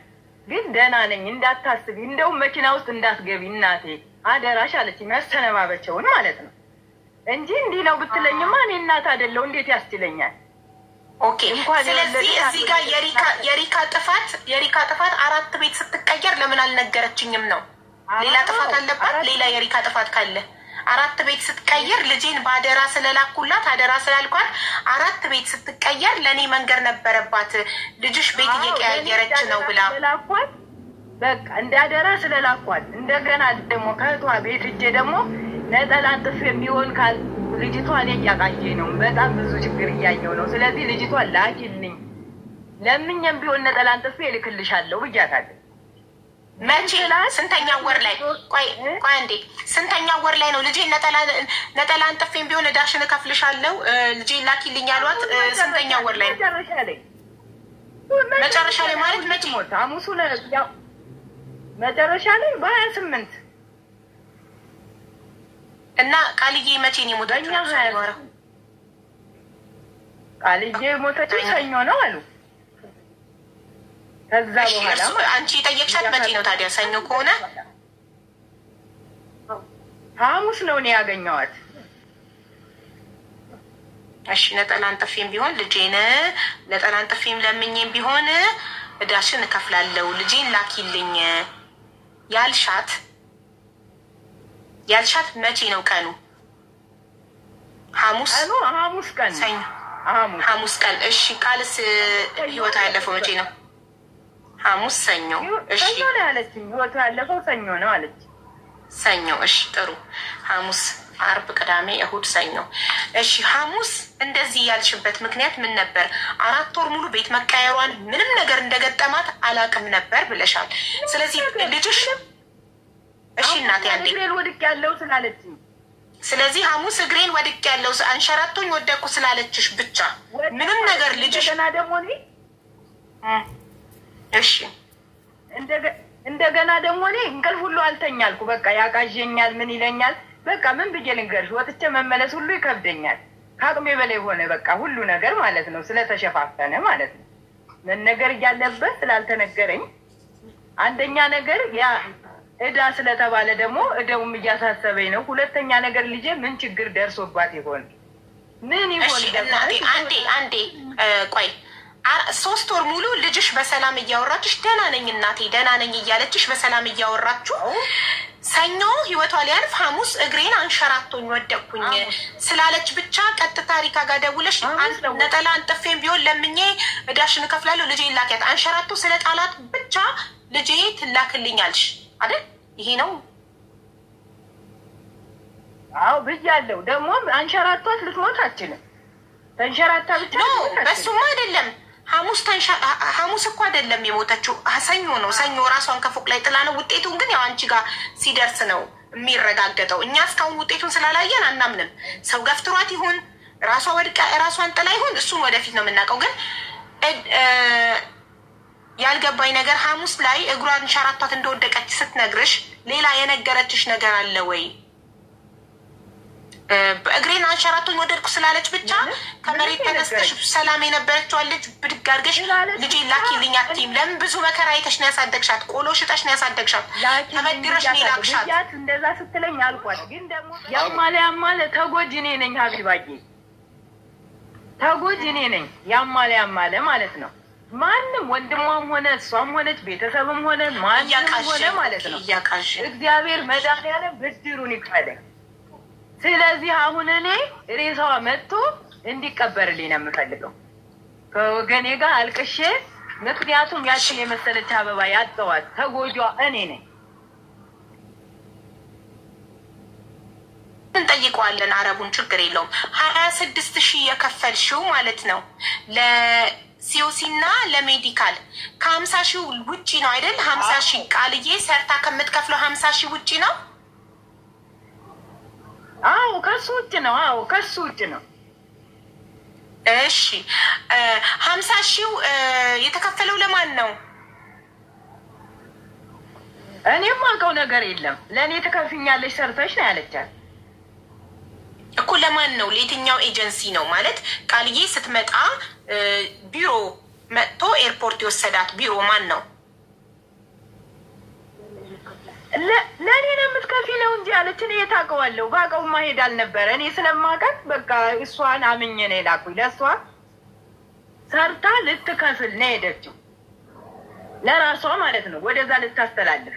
G: ግን ደህና ነኝ እንዳታስቢ፣ እንደው መኪና ውስጥ እንዳትገቢ እናቴ አደራሽ አለች። መሰነባበቸውን ማለት ነው እንጂ እንዲህ ነው ብትለኝማ እኔ እናት አይደለሁ እንዴት ያስችለኛል?
B: ኦኬ። ስለዚህ እዚህ ጋር የሪካ ጥፋት 4 ቤት ስትቀየር ለምን አልነገረችኝም ነው? ሌላ ጥፋት አለባት? ሌላ የሪካ ጥፋት ካለ 4 ቤት ስትቀየር ልጄን በአደራ ስለላኩላት አደራ ስላልኳት 4 ቤት ስትቀየር ለእኔ መንገር ነበረባት። ልጅሽ ቤት እየቀያየረች ነው ብላ
G: በቃ እንደ አደራ ስለላኳት እንደገና ደግሞ ከእህቷ ቤት እጄ ደግሞ ነጠላ ጥፍ የሚሆን ካል ልጅቷን እያቃየ ነው። በጣም ብዙ ችግር እያየው ነው። ስለዚህ ልጅቷን ላኪልኝ ለምኝም ቢሆን ነጠላ ጥፍ እልክልሻለሁ ብያታለሁ።
B: መቼ? ስንተኛ ወር ላይ? ቆይ አንዴ፣ ስንተኛ ወር ላይ ነው ልጄ ነጠላ አንጥፌም ቢሆን እዳሽን እከፍልሻለሁ ልጄ ላኪልኝ ያሏት? ስንተኛ ወር ላይ? መጨረሻ ላይ ማለት መቼ?
G: ሐሙሱ ያው መጨረሻ ላይ በ28
B: እና ቃልዬ መቼ ነው የሞተችው?
G: ቃልዬ ሞተችው ሰኞ ነው አሉ። ከዛ በኋላ
B: አንቺ ጠየቅሻት መቼ ነው ታዲያ? ሰኞ ከሆነ
G: ሐሙስ ነው እኔ ያገኘኋት።
B: እሺ ነጠላ አንጥፌም ቢሆን ልጄን ነጠላ አንጥፌም ለምኜም ቢሆን እዳሽን እከፍላለሁ ልጄን ላኪልኝ ያልሻት መቼ ነው ቀኑ? ሐሙስ ቀን ሰኞ ሐሙስ ቀን። እሺ ቃልስ ህይወቷ ያለፈው መቼ ነው? ሐሙስ ሰኞ። እሺ
G: ሰኞ ነው ያለችኝ። ህይወቷ ያለፈው ሰኞ ነው አለች።
B: ሰኞ። እሺ ጥሩ። ሐሙስ፣ አርብ፣ ቅዳሜ፣ እሁድ፣ ሰኞ። እሺ ሐሙስ እንደዚህ ያልሽበት ምክንያት ምን ነበር? 4 ወር ሙሉ ቤት መቀየሯን ምንም ነገር እንደገጠማት አላውቅም ነበር ብለሻል። ስለዚህ ልጅሽ እሺ እናቴ አንዴ
G: እግሬን ወድቅ ያለው ስላለችኝ፣
B: ስለዚህ ሐሙስ እግሬን ወድቅ ያለው አንሸራቶኝ ወደኩ ስላለችሽ ብቻ ምንም ነገር ልጅሽ
G: እንደገና ደግሞ እኔ
B: እሺ
G: እንደገና ደግሞ እኔ እንቅልፍ ሁሉ አልተኛልኩ። በቃ ያቃዠኛል፣ ምን ይለኛል። በቃ ምን ብዬ ልንገርሽ፣ ወጥቼ መመለስ ሁሉ ይከብደኛል። ከአቅሜ በላይ ሆነ በቃ ሁሉ ነገር ማለት ነው። ስለተሸፋፈነ ማለት ነው። ምን ነገር እያለበት ስላልተነገረኝ አንደኛ ነገር ያ እዳ ስለተባለ ደግሞ እዳውም እያሳሰበኝ ነው። ሁለተኛ ነገር ልጄ ምን ችግር ደርሶባት ይሆን? ምን ይሆን?
B: አንዴ ቆይ 3 ወር ሙሉ ልጅሽ በሰላም እያወራችሽ ደህና ነኝ እናቴ ደህና ነኝ እያለችሽ በሰላም እያወራችሁ ሰኞ ህይወቷ ሊያልፍ ሐሙስ እግሬን አንሸራቶኝ ወደቅኩኝ ስላለች ብቻ ቀጥታ ሪካ ጋር ደውለሽ ነጠላ አንጥፌም ቢሆን ለምኜ እዳሽን እከፍላለሁ ልጄ ላኪያት አንሸራቶ ስለ ጣላት ብቻ ልጄ ትላክልኛልሽ አይደል? ይሄ ነው።
G: አዎ ብያለሁ። ደግሞ አንሸራቷት ልትሞት አትችልም። ተንሸራታ ብቻ ነው።
B: በሱማ አይደለም ሐሙስ እኮ አይደለም የሞተችው ሰኞ ነው። ሰኞ ራሷን ከፎቅ ላይ ጥላ ነው። ውጤቱን ግን ያው አንቺ ጋር ሲደርስ ነው የሚረጋገጠው። እኛ እስካሁን ውጤቱን ስላላየን አናምንም። ሰው ገፍትሯት ይሁን ራሷ ወድቃ ራሷን ጥላ ይሁን እሱን ወደፊት ነው የምናውቀው። ግን ያልገባኝ ነገር ሐሙስ ላይ እግሯን ሸራቷት እንደወደቀች ስትነግርሽ ሌላ የነገረችሽ ነገር አለ ወይ? እግሬን አንሸራቶኝ ወደድኩ ስላለች ብቻ ከመሬት ተነስተሽ ሰላም የነበረችው ልጅ ብድግ አድርገሽ ልጄ ላኪልኝ አትይም? ለምን? ብዙ መከራ አይተሽ ነው ያሳደግሻት። ቆሎ ሽጠሽ ነው ያሳደግሻት። ተበድረሽ ነው ያላክሻት።
G: እንደዛ ስትለኝ አልኳት። ግን ደግሞ ያማለ ተጎጂ እኔ ነኝ። ሀቢባዬ ተጎጂ እኔ ነኝ። ያማለ ማለት ነው። ማንም ወንድሟም ሆነ እሷም ሆነች ቤተሰብም ሆነ ማንም ሆነ ማለት ነው እግዚአብሔር መድኃኒዓለም ብድሩን ይክፈለኝ። ስለዚህ አሁን እኔ ሬሳዋ መጥቶ እንዲቀበርልኝ ነው የምፈልገው ከወገኔ ጋር አልቅሼ። ምክንያቱም ያችን የመሰለች አበባ ያጠዋት ተጎጇ እኔ ነኝ።
B: እንጠይቀዋለን አረቡን ችግር የለውም። 26,000 የከፈልሽው ማለት ነው ለሲኦሲና ለሜዲካል ከ50,000 ውጪ ነው አይደል? 50,000 ቃልዬ ሰርታ ከምትከፍለው 50,000 ውጪ ነው።
G: አዎ ከሱ ውጭ ነው። አዎ ከሱ ውጭ ነው።
B: እሺ 50,000 የተከፈለው ለማን ነው?
G: እኔም አውቀው ነገር የለም። ለእኔ ትከፍኛለሽ ሰርተሽ ነው ያለቻት
B: እኮ። ለማን ነው? ለየትኛው ኤጀንሲ ነው? ማለት ቃልዬ ስትመጣ ቢሮ መጥቶ ኤርፖርት የወሰዳት ቢሮ ማን ነው?
G: ለእኔ ነው የምትከፊ ነው እንጂ አለች። እኔ የታውቀዋለሁ ባውቀው ማሄድ አልነበረ። እኔ ስለማውቃት በቃ እሷን አምኜ ነው የላኩኝ። ለእሷ ሰርታ ልትከፍል ነው ሄደችው፣ ለራሷ ማለት ነው። ወደዛ ልታስተላልፍ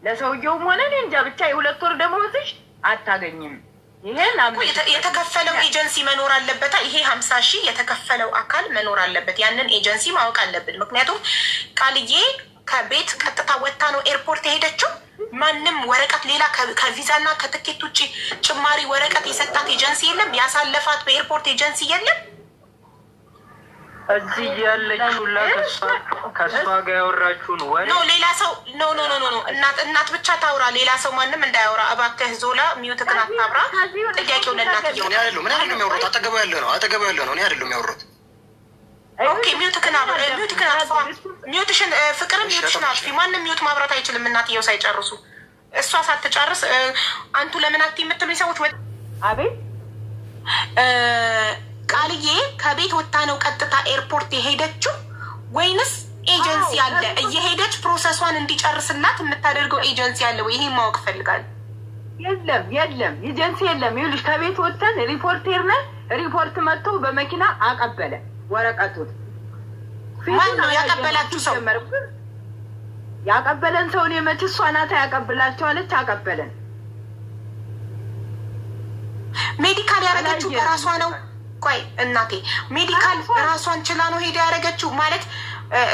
G: ለሰውየውም ሆነ እኔ እንጃ ብቻ የ2 ወር ደመወዝሽ አታገኝም። ይሄን
B: የተከፈለው ኤጀንሲ መኖር አለበት። ይሄ 50,000 የተከፈለው አካል መኖር አለበት። ያንን ኤጀንሲ ማወቅ አለብን። ምክንያቱም ቃልዬ ከቤት ቀጥታ ወጥታ ነው ኤርፖርት የሄደችው። ማንም ወረቀት ሌላ ከቪዛ እና ከትኬት ውጭ ጭማሪ ወረቀት የሰጣት ኤጀንሲ የለም። ያሳለፋት በኤርፖርት ኤጀንሲ የለም።
H: እዚህ ያለችው ከእሷ ጋር ያወራችሁን ወሬ
B: ነው ሌላ ሰው ኖ እናት ብቻ ታውራ፣ ሌላ ሰው ማንም እንዳያወራ እባክህ። ዞላ ሚዩት ክናት ታብራ። ጥያቄው ለእናት
F: ምን አይደለም የሚያወሩት። አጠገቡ ያለ ነው እኔ አይደለም የሚያወሩት።
B: ኦኬ ሚዩት ሚዩትሽን ፍቅርም ሚዩትሽን አጥፊ። ማንም ሚዩት ማብራት አይችልም እናትየው ሳይጨርሱ። እሷ ሳትጨርስ አንቱ ለምን አክቲ የምትሉኝ ሰዎች
G: አቤት።
B: ቃልዬ ከቤት ወጣ ነው ቀጥታ ኤርፖርት የሄደችው ወይንስ ኤጀንሲ አለ እየሄደች ፕሮሰሷን እንዲጨርስላት የምታደርገው ኤጀንሲ አለ ወይ? ይሄን ማወቅ ፈልጋለሁ።
G: የለም ኤጀንሲ የለም። ይኸውልሽ ከቤት ወጥተን ሪፖርተር ነን። ሪፖርት መጥቶ በመኪና አቀበለ ወረቀቱን።
B: ማን ነው ያቀበላችሁ ሰው?
G: ያቀበለን ሰው እኔ መች እሷ ናት ያቀብላቸዋለች። አቀበለን።
B: ሜዲካል ያደረገችው በራሷ ነው። ቆይ እናቴ ሜዲካል ራሷን ችላ ነው ሄዳ ያደረገችው ማለት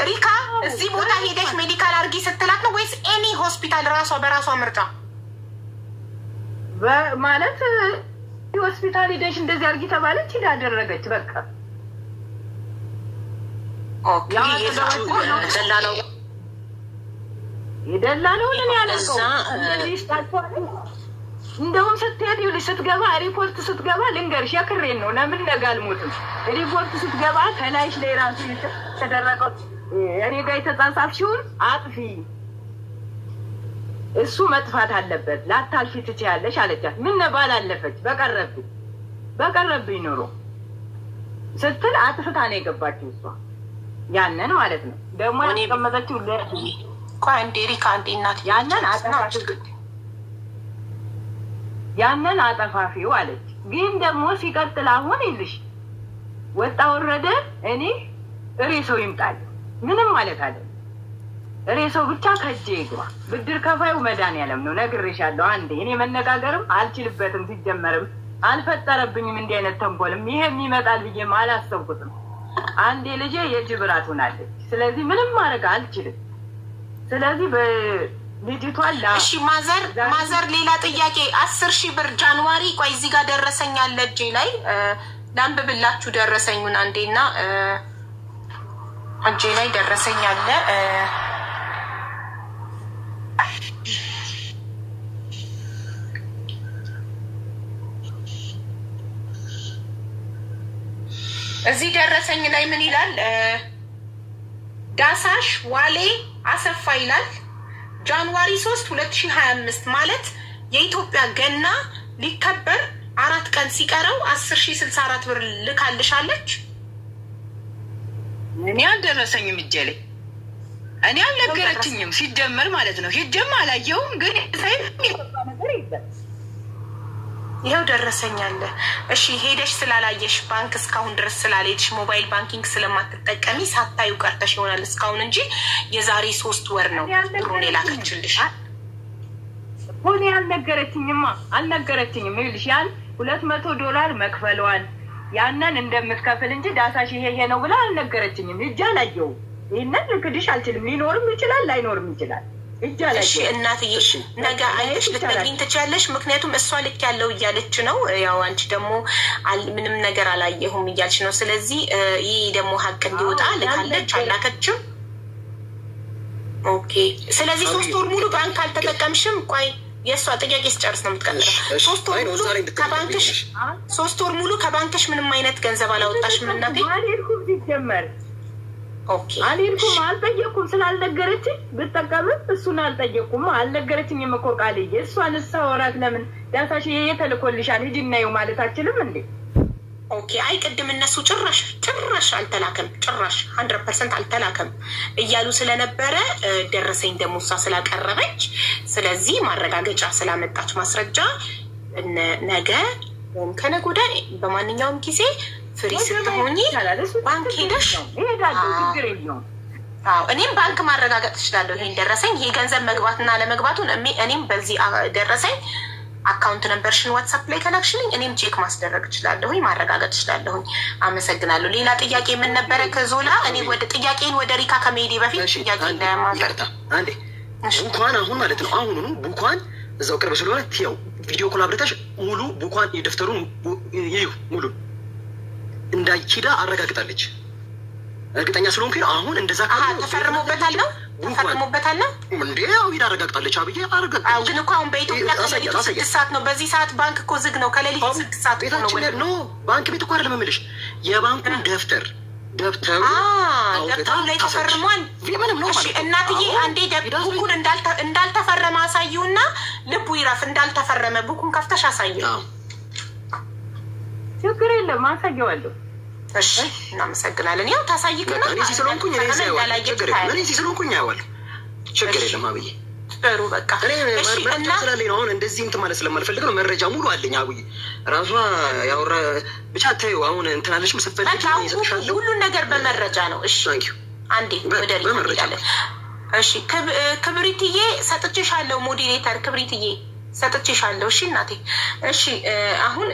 B: ሪካ እዚህ ቦታ ሄደሽ ሜዲካል አርጊ ስትላት ነው ወይስ ኤኒ ሆስፒታል ራሷ በራሷ ምርጫ
G: ማለት ሆስፒታል ሄደሽ እንደዚህ አርጊ ተባለች ሄዳ አደረገች። በቃ
B: ኦኬ
G: ይደላለው ምን ያለቀው እንደዚህ ታጥቷል። እንደውም ስትሄድ ይኸውልሽ ስትገባ ሪፖርት ስትገባ ልንገርሽ የክሬን ነው። ለምን ነጋልሞትም ሪፖርት ስትገባ ከላይሽ ላይ ራሱ ተደረቀው እኔ ጋር የተጻጻፍሽውን አጥፊ፣ እሱ መጥፋት አለበት፣ ላታልፊ ትችያለሽ አለቻት። ምን ነባል አለፈች በቀረብኝ ኑሮ ስትል አጥፍታ ነው የገባችው እሷ ያንን ማለት ነው። ደግሞ ያስቀመጠችው
B: ቆይ እንደ ሪካ እንደ እናት
G: ያንን አጠፋፊው አለች። ግን ደግሞ ሲቀጥል አሁን ይልሽ ወጣ ወረደ እኔ ሬሳው ይምጣል ምንም ማለት አለ። ሬሳው ብቻ ከእጄ ይግባ። ብድር ከፋዩ መድኃኒዓለም ነው ነግሬሻለሁ። አንዴ እኔ መነጋገርም አልችልበትም። ሲጀመርም አልፈጠረብኝም እንዲህ አይነት ተንኮልም ይሄም ይመጣል ብዬም አላሰብኩትም። አንዴ ልጄ የጅብራት ሆናለች። ስለዚህ ምንም ማድረግ አልችልም። ስለዚህ በልጅቷን
B: እሺ ማዘር ሌላ ጥያቄ 10,000 ብር ጃንዋሪ ቆይ እዚህ ጋር ደረሰኝ አለ እጄ ላይ ላንብብላችሁ ደረሰኙን አንዴና እጄ ላይ ደረሰኝ አለ እዚህ ደረሰኝ ላይ ምን ይላል? ዳሳሽ ዋሌ አሰፋ ይላል። ጃንዋሪ 3 2025 ማለት የኢትዮጵያ ገና ሊከበር 4 ቀን ሲቀረው 10,064 ብር ልካልሻለች።
G: እኔ አልደረሰኝም እጄ ላይ እኔ አልነገረችኝም ሲጀመር ማለት ነው። ሂጅም አላየሁም ግን ሳይም የገባ ነገር የለም።
B: ይሄው ደረሰኛለ። እሺ ሄደሽ ስላላየሽ ባንክ እስካሁን ድረስ ስላልሄድሽ ሞባይል ባንኪንግ ስለማትጠቀሚ ሳታዩ ቀርተሽ ይሆናል እስካሁን እንጂ የዛሬ 3 ወር ነው ብሩን የላከችልሽ።
G: ሆኔ አልነገረችኝም። ይልሽ ያን $200 መክፈሏን ያንን እንደምትከፍል እንጂ ዳሳሽ ይሄ ነው ብላ አልነገረችኝም። እጃ ላየው ይሄንን ልክድሽ አልችልም። ሊኖርም ይችላል ላይኖርም ይችላል።
B: እሺ እናትዬ ነገ አይሽ ልትነግሪኝ ትችያለሽ። ምክንያቱም እሷ ልክ ያለው እያለች ነው። ያው አንቺ ደግሞ ምንም ነገር አላየሁም እያልሽ ነው። ስለዚህ ይሄ ደግሞ ሀቅ እንዲወጣ ልካለች አላከችም። ኦኬ ስለዚህ 3 ወር ሙሉ ባንክ አልተጠቀምሽም። ቆይ የእሷ ጥያቄ ስጨርስ ነው የምትቀጥለው። 3 ወር ሙሉ ከባንክሽ ምንም አይነት ገንዘብ አላወጣሽም እናቴ?
G: አልሄድኩም ሲጀመር አልሄድኩም አልጠየኩም። ስላልነገረችኝ ብጠቀምም እሱን አልጠየኩም። አልነገረችኝም እኮ ቃልዬ። እሷን ሳወራት ለምን ዳሳሽ ይሄ ተልኮልሻል ሂጂና ይው ማለት አችልም እንዴ?
B: ኦኬ አይ ቅድም እነሱ ጭራሽ አልተላከም 100% አልተላከም እያሉ ስለነበረ ደረሰኝ ደግሞ እሷ ስላቀረበች ስለዚህ ማረጋገጫ ስላመጣች ማስረጃ ነገ ከነገ ወዲያ በማንኛውም ጊዜ ፍሪ ስትሆኚ ባንክ ሄደሽ እኔም ባንክ ማረጋገጥ እችላለሁ። ይሄን ደረሰኝ ይሄ ገንዘብ መግባትና ለመግባቱን እኔም በዚህ ደረሰኝ አካውንት ነምበርሽን ዋትስአፕ ላይ ከላክሽልኝ እኔም ቼክ ማስደረግ እችላለሁ፣ ማረጋገጥ እችላለሁ። አመሰግናለሁ። ሌላ ጥያቄ ምን ነበረ ከዞላ? እኔ ወደ ጥያቄን ወደ ሪካ ከመሄዴ በፊት ጥያቄ ለማዘርታ
F: አንዴ እንኳን አሁን ማለት ነው አሁን ቡኳን እዛው ቅርብ ስለሆነ ያው ቪዲዮ ኮል አብረታሽ ሙሉ ቡኳን የደፍተሩን ይዩ ሙሉ እንዳይኪዳ አረጋግጣለች። እርግጠኛ ስለሆንኩኝ አሁን እንደዛ
B: ተፈርሞበታል ነው ተፈርሞበታል
F: እንዴ? ያው ሂዳ አረጋግጣለች። አብዬ አረጋግጣለች።
B: አው ግን እኮ አሁን በኢትዮጵያ ከሌሊቱ 6 ሰዓት ነው። በዚህ ሰዓት ባንክ እኮ ዝግ ነው። ከሌሊቱ 6 ሰዓት
F: ነው። ባንክ ቤት እኮ አይደለም የምልሽ የባንኩን ደብተሩ
B: ደብተሩ ላይ ተፈርሟል።
F: ምንም ነው ማለት
B: እናትዬ አንዴ ቡኩን እንዳልተፈረመ አሳዩና ልቡ ይረፍ። እንዳልተፈረመ ቡኩን ከፍተሽ አሳዩ።
G: ችግር የለም አሳየዋለሁ።
B: እሺ እናመሰግናለን። ያው ታሳይከና
F: እኔ ሲሰሎንኩኝ ያዋል ችግር የለም አብዬ
B: ጥሩ በቃ
F: እሺ እና ስለሌላ አሁን እንደዚህ እንትን ማለት ስለማልፈልግ ነው። መረጃ ሙሉ አለኝ አብዬ ራሷ ያወራ ብቻ ታዩ አሁን እንትን አለሽ መስፈልግ ይሰጥሻለሁ።
B: ሁሉን ነገር በመረጃ ነው። እሺ አንዴ ወደ መረጃ እሺ ክብሪትዬ ሰጥቼሻለሁ። ሞዴሬተር ክብሪትዬ ሰጥቼሻለሁ። እሺ እናቴ እሺ አሁን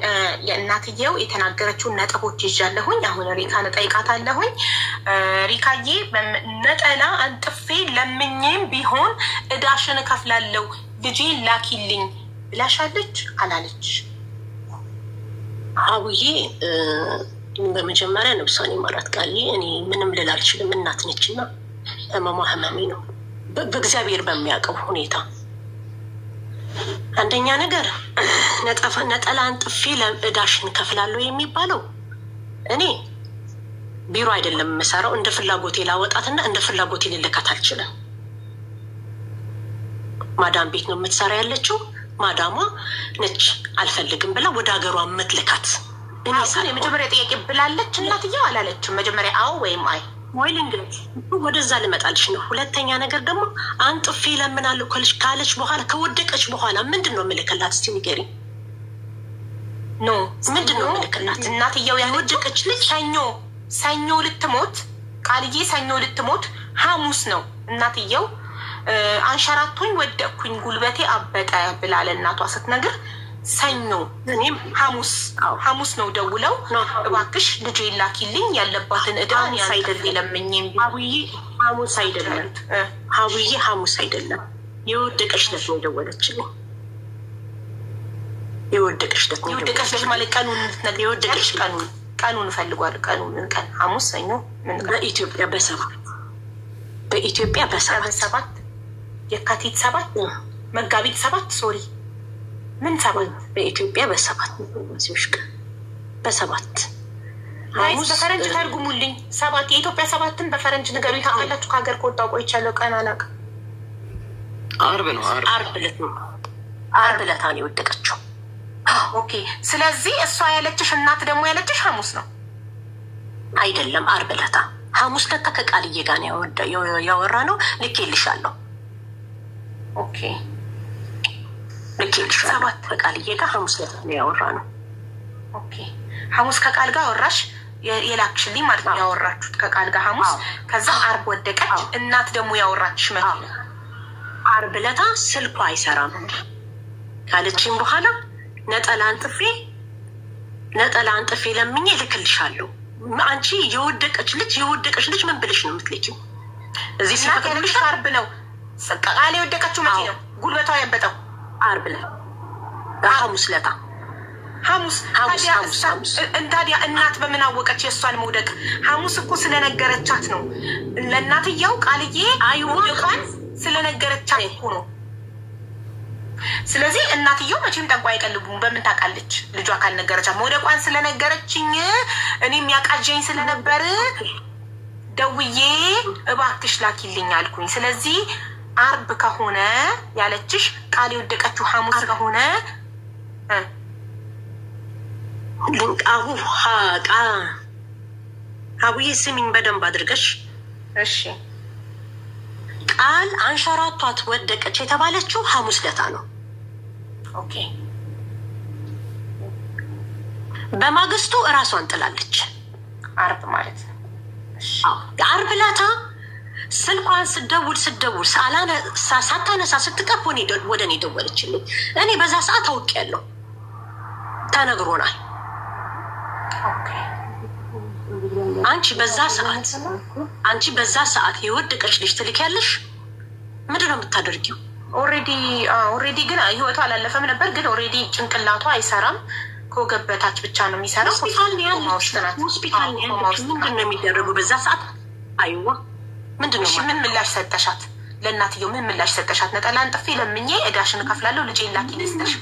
B: የእናትየው የተናገረችውን ነጥቦች ይዣለሁኝ። አሁን ሪካን ጠይቃታለሁኝ። ሪካዬ ነጠላ አንጥፌ ለምኜም ቢሆን እዳሽን እከፍላለሁ ልጄን ላኪልኝ ብላሻለች አላለች?
E: አውዬ በመጀመሪያ ነብሳኔ ማለት ቃል እኔ ምንም ልል አልችልም። እናት ነችና ህመሟ ህመሜ ነው በእግዚአብሔር በሚያውቀው ሁኔታ። አንደኛ ነገር ነጠላ አንጥፌ ለእዳሽን ከፍላለሁ የሚባለው እኔ ቢሮ አይደለም የምሰራው። እንደ ፍላጎቴ ላወጣትና እንደ ፍላጎቴ ልልካት አልችልም። ማዳም ቤት ነው የምትሰራ ያለችው። ማዳሟ ነች አልፈልግም ብላ ወደ ሀገሯ የምትልካት።
B: እኔ ሳለ የመጀመሪያ ጥያቄ ብላለች እናትየው አላለችም? መጀመሪያ አዎ ወይም አይ
E: ወይ ልንገርሽ ወደዛ ልመጣልሽ ነው። ሁለተኛ ነገር ደግሞ አንጥፌ ለምናለሁ ካለች በኋላ ከወደቀች በኋላ ምንድን ነው የምልክላት? እስቲ ንገሪኝ።
B: ኖ ምንድን ነው የምልክላት? እናትየው ያወደቀች ልጅ ሰኞ ልትሞት ቃልዬ ሰኞ ልትሞት ሐሙስ ነው እናትየው
E: አንሸራቶኝ ወደቅኩኝ ጉልበቴ አበጠ ብላ ለእናቷ ስትነግር ሰኞ እኔም ሐሙስ ነው ደውለው እባክሽ ልጄ ላኪልኝ ያለባትን ዕዳ ሳይደል ለምኝም ሐሙስ አይደለም ሐሙስ አይደለም የወደቀሽ ዕለት ነው ደወለችልኝ። የወደቀሽ ዕለት ማለት ቀኑን እንድትነግር የወደቀሽ ቀኑን ፈልጓል። ቀኑን ቀን ሐሙስ ሰኞ ምን በኢትዮጵያ በሰባት የካቲት 7 መጋቢት 7 ሶሪ ምን 7 በኢትዮጵያ በሰባት ሐሙስ በፈረንጅ ተርጉሙልኝ። 7 የኢትዮጵያ 7ን በፈረንጅ ንገሩ። ታውቃላችሁ ከሀገር ከወጣሁ ቆይቻለሁ። ቀን አላውቅም።
F: ዓርብ ነው።
E: ዓርብ ዕለት ነው የወደቀችው። ኦኬ ስለዚህ እሷ ያለችሽ እናት ደግሞ ያለችሽ ሐሙስ ነው አይደለም? ዓርብ ዕለት ሐሙስ ለታ ከቃልዬ ጋር ያወራ ነው። ልኬልሻለሁ። ኦኬ ልኬልሻለሁ። ከቃልዬ ጋር ሐሙስ ለታ ነው ያወራ ነው። ኦኬ ሐሙስ ከቃል ጋር አወራሽ የላክሽልኝ ማለት ነው። ያወራችሁት ከቃል ጋር ሐሙስ። ከዛ ዓርብ ወደቀች። እናት ደግሞ ያወራችሽ መቼ? ዓርብ ዕለት ስልኳ አይሰራም ካለችኝ በኋላ ነጠላ አንጥፌ ለምኜ ልክልሻለሁ። አንቺ የወደቀች ልጅ ምን ብለሽ ነው የምትልኪው? እዚህ ሲፈቅድልሽ ዓርብ ነው ቃል የወደቀችው መቼ ነው? ጉልበቷ ያበጠው ዓርብ ዕለት ሐሙስ ዕለት ሐሙስ። ታዲያ እናት በምን አወቀች የእሷን መውደቅ? ሐሙስ እኮ ስለነገረቻት ነው ለእናትየው ቃልዬ አይወደቃን ስለነገረቻት እኮ ነው። ስለዚህ እናትየው መቼም ጠንቋይ አይቀልቡም። በምን ታውቃለች? ልጇ ካልነገረቻት መውደቋን ስለነገረችኝ እኔም ያቃጀኝ ስለነበር ደውዬ እባክሽ ላኪልኝ አልኩኝ። ስለዚህ ዓርብ ከሆነ ያለችሽ ቃል የወደቀችው ሐሙስ ከሆነ አቡዬ ስሚኝ በደንብ አድርገሽ እሺ። ቃል አንሸራቷት ወደቀች የተባለችው ሐሙስ ዕለት ነው። ኦኬ በማግስቱ እራሷን ጥላለች። ዓርብ ማለት ነው። ዓርብ ዕለት ስልኳን ስደውል ሳታነሳ ስትቀር ወደ እኔ ደወለችልኝ። እኔ በዛ ሰዓት አውቄያለሁ፣ ተነግሮናል። አንቺ በዛ ሰዓት የወደቀች ልጅ ትልኪያለሽ? ምንድን ነው የምታደርጊው? ኦልሬዲ ግን ህይወቷ አላለፈም ነበር። ግን ኦልሬዲ ጭንቅላቷ አይሰራም። ከወገብ በታች ብቻ ነው የሚሰራው። ሆስፒታል ነው ያለችው። ምንድን ነው የሚደረገው በዛ ሰዓት? አይዋ ምንድን ነው? ምን ምላሽ ሰጠሻት? ለእናትየው ምን ምላሽ ሰጠሻት? ነጠላ አንጥፌ ለምኜ ዕዳሽን እከፍላለሁ ልጄ ላኪልኝ ስትልሽ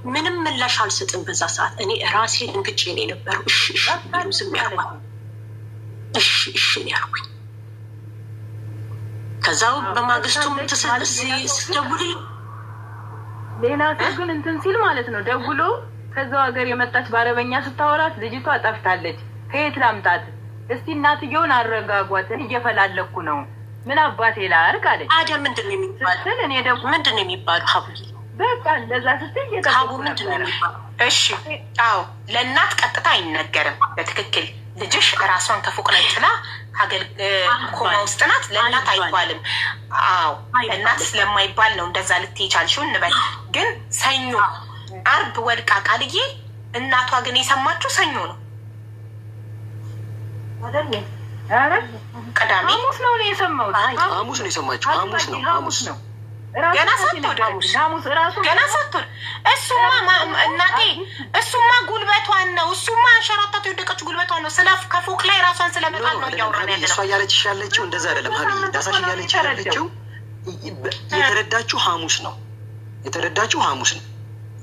E: ምንም ምላሽ አልሰጥም። በዛ ሰዓት እኔ ራሴ እንግጭ ነው የነበረው። እሺ ዝም ያልኩኝ ያልኩኝ። ከዛው በማግስቱም ስደውል
G: ሌላ ሰው ግን እንትን ሲል ማለት ነው ደውሎ ከዛው ሀገር የመጣች በአረበኛ ስታወራት ልጅቷ ጠፍታለች፣ ከየት ላምጣት? እስቲ እናትየውን አረጋጓትን፣ እየፈላለኩ ነው፣ ምን አባቴ ላርግ አለች።
E: ታዲያ ምንድን ነው የሚባለው?
G: እኔ ደግሞ
E: ምንድን ነው የሚባለው? ሀቡዬ
G: በቃ እንደዛ ስትል
E: ሀቡ ምንድን ነው የሚባለው? እሺ አዎ፣ ለእናት ቀጥታ አይነገርም። በትክክል ልጅሽ ራሷን ከፎቅ ላይ ጥላ ኮማ ውስጥ ናት፣ ለእናት አይባልም። አዎ እናት ስለማይባል ነው እንደዛ ልትይ ቻልሽው እንበል። ግን ሰኞ ዓርብ ወድቃ ቃልዬ እናቷ ግን የሰማችው ሰኞ ነው። ቅዳሜ
G: ሐሙስ ነው የሰማሁት።
F: ሐሙስ ነው የሰማችው። ሐሙስ ነው
E: ገና ሳትወድ እሱማ እናቴ እሱማ ጉልበቷን ነው። እሱማ አንሸራታቱ የወደቀችው ጉልበቷን ነው። ከፎቅ ላይ ራሷን ስለመጣል ነው እያወራን ያለ ነው።
F: እሷ እያለችሽ ያለችው እንደዛ አይደለም ሀቢብ። ዳሳሽ እያለች ያለችው የተረዳችው ሐሙስ ነው።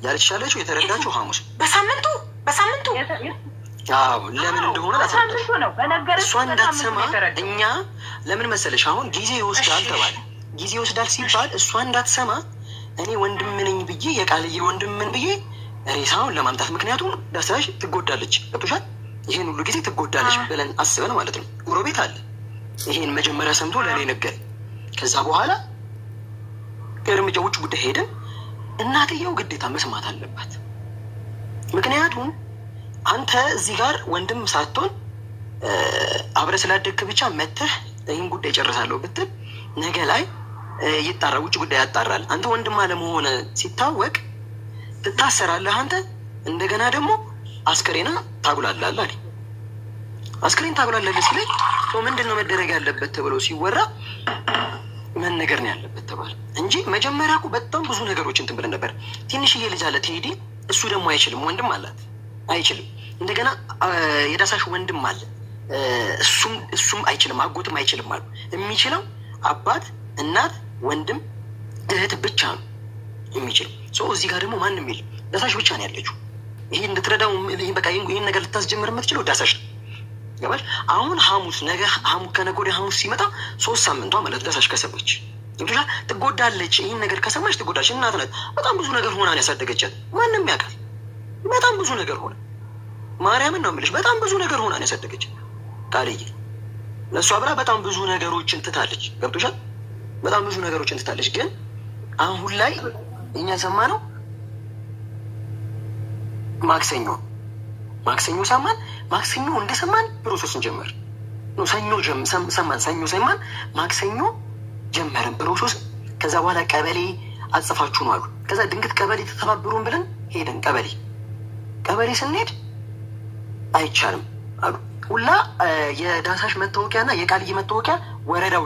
F: ያለችሽ ያለችው የተረዳችው ሐሙስ በሳምንቱ አዎ ለምን እንደሆነ
G: ሳምንቱ ነው በነገረች
F: እሷ እንዳትሰማ እኛ ለምን መሰለሽ አሁን ጊዜ ይወስዳል ተባለ። ጊዜ ይወስዳል ሲባል እሷ እንዳትሰማ እኔ ወንድም ነኝ ብዬ የቃልዬ ወንድም ምን ብዬ ሬሳውን ለማምጣት ምክንያቱም ዳሳሽ ትጎዳለች። ገብቶሻል? ይሄን ሁሉ ጊዜ ትጎዳለች ብለን አስበን ማለት ነው። ጎረቤት አለ ይሄን መጀመሪያ ሰምቶ ለእኔ ነገር ከዛ በኋላ እርምጃ ውጭ ጉዳይ ሄደን እናትየው ግዴታ መስማት አለባት። ምክንያቱም አንተ እዚህ ጋር ወንድም ሳትሆን አብረ ስላደግክ ብቻ መተህ ይህን ጉዳይ ጨርሳለሁ ብትል ነገ ላይ ይጣራ ውጭ ጉዳይ ያጣራል። አንተ ወንድም አለመሆነ ሲታወቅ ትታሰራለህ። አንተ እንደገና ደግሞ አስከሬና ታጉላለህ አለ። አስከሬን ታጉላለህ ሲለኝ ምንድን ነው መደረግ ያለበት ተብሎ ሲወራ ምን ነገር ነው ያለበት ተባለ እንጂ መጀመሪያ እኮ በጣም ብዙ ነገሮች እንትን ብለን ነበር። ትንሽዬ ልጅ አለ ቴዲ፣ እሱ ደግሞ አይችልም፣ ወንድም አላት አይችልም። እንደገና የዳሳሽ ወንድም አለ፣ እሱም አይችልም፣ አጎትም አይችልም አሉ። የሚችለው አባት፣ እናት፣ ወንድም፣ እህት ብቻ ነው የሚችለው። እዚህ ጋር ደግሞ ማንም የለም፣ ዳሳሽ ብቻ ነው ያለችው። ይሄ እንድትረዳው በቃ ይህን ነገር ልታስጀምር የምትችለው ዳሳሽ ነው። ገባሽ? አሁን ሐሙስ ነገ ከነገ ወዲያ ሐሙስ ሲመጣ 3 ሳምንቷ ማለት ዳሳሽ ከሰማች ትጎዳለች። ይህን ነገር ከሰማች ትጎዳለች። እናት ናት። በጣም ብዙ ነገር ሆና ያሳደገቻት ማንም ያውቃል። በጣም ብዙ ነገር ሆነ። ማርያምን ነው የምልሽ፣ በጣም ብዙ ነገር ሆና ያሳደገች ቃልዬ ለእሷ ብላ በጣም ብዙ ነገሮችን ትታለች። ገብቶሻል? በጣም ብዙ ነገሮችን ትታለች። ግን አሁን ላይ እኛ ሰማነው ማክሰኞ ሰማን። ማክሰኞ እንደሰማን ፕሮሰስን ጀመር ነው። ሰኞ ሰማን፣ ማክሰኞ ጀመርን ፕሮሰስ። ከዛ በኋላ ቀበሌ አጽፋችሁ ነው አሉ። ከዛ ድንገት ቀበሌ ተተባበሩን ብለን ሄደን ቀበሌ ስንሄድ አይቻልም አሉ። ሁላ የዳሳሽ መታወቂያና የቃልዬ መታወቂያ ወረዳው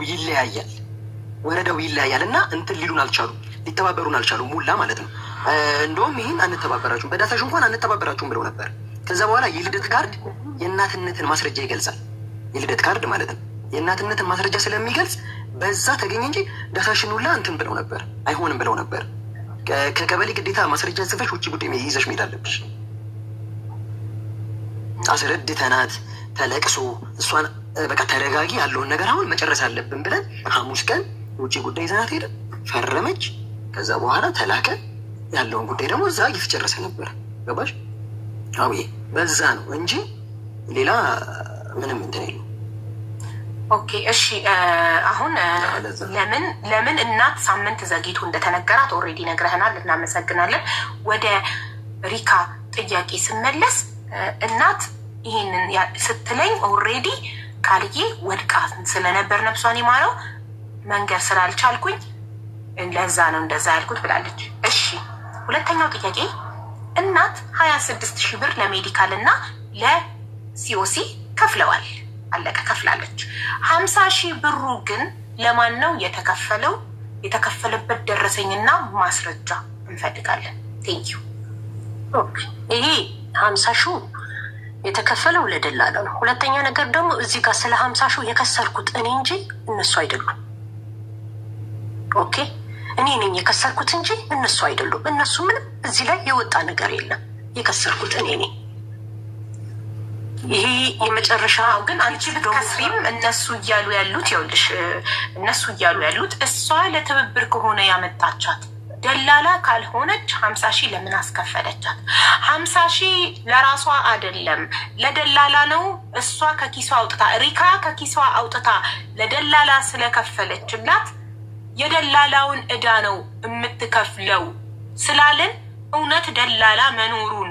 F: ይለያያል እና እንትን ሊሉን አልቻሉ፣ ሊተባበሩን አልቻሉም። ሁላ ማለት ነው። እንደውም ይህን አንተባበራችሁም፣ በዳሳሽ እንኳን አንተባበራችሁም ብለው ነበር። ከዛ በኋላ የልደት ካርድ የእናትነትን ማስረጃ ይገልጻል። የልደት ካርድ ማለት ነው የእናትነትን ማስረጃ ስለሚገልጽ በዛ ተገኘ እንጂ ዳሳሽን ሁላ እንትን ብለው ነበር፣ አይሆንም ብለው ነበር። ከቀበሌ ግዴታ ማስረጃ ጽፈሽ ውጭ ጉዳይ ይዘሽ መሄድ አለብሽ። አስረድተናት ተለቅሶ እሷን በቃ ተረጋጊ፣ ያለውን ነገር አሁን መጨረስ አለብን ብለን ሐሙስ ቀን ውጭ ጉዳይ ይዘናት ሄደ፣ ፈረመች። ከዛ በኋላ ተላከ። ያለውን ጉዳይ ደግሞ እዛ እየተጨረሰ ነበር። ገባሽ? አዎ በዛ ነው እንጂ ሌላ ምንም እንትን የለም።
B: ኦኬ እሺ። አሁን ለምን እናት ሳምንት ዘግይቶ እንደተነገራት ኦልሬዲ ነግረህናል፣ እናመሰግናለን። ወደ ሪካ ጥያቄ ስመለስ እናት ይህንን ስትለኝ ኦልሬዲ ቃልዬ ወድቃ ስለነበር ነፍሷን ይማረው መንገር ስላልቻልኩኝ ለዛ ነው እንደዛ ያልኩት ብላለች። እሺ ሁለተኛው ጥያቄ እናት 26,000 ብር ለሜዲካል እና ለሲኦሲ ከፍለዋል። አለቀ፣ ከፍላለች። 50,000 ብሩ ግን ለማን ነው የተከፈለው? የተከፈለበት ደረሰኝና ማስረጃ እንፈልጋለን። ቴንኪዩ።
E: ይሄ 50,000 የተከፈለው ለደላላ ነው። ሁለተኛ ነገር ደግሞ እዚህ ጋር ስለ 50,000 የከሰርኩት እኔ እንጂ እነሱ አይደሉም። ኦኬ እኔ ነኝ የከሰርኩት እንጂ እነሱ አይደሉም። እነሱ ምንም እዚህ ላይ የወጣ ነገር የለም። የከሰርኩት እኔ ነኝ። ይሄ የመጨረሻ ግን አንቺ ብትከስሪም እነሱ እያሉ ያሉት እሷ ለትብብር ከሆነ ያመጣቻት ደላላ ካልሆነች 50,000 ለምን አስከፈለቻት? 50,000 ለራሷ አይደለም ለደላላ ነው። እሷ ከኪሷ አውጥታ ሪካ ከኪሷ አውጥታ ለደላላ ስለከፈለችላት የደላላውን ዕዳ ነው የምትከፍለው ስላለን እውነት ደላላ መኖሩን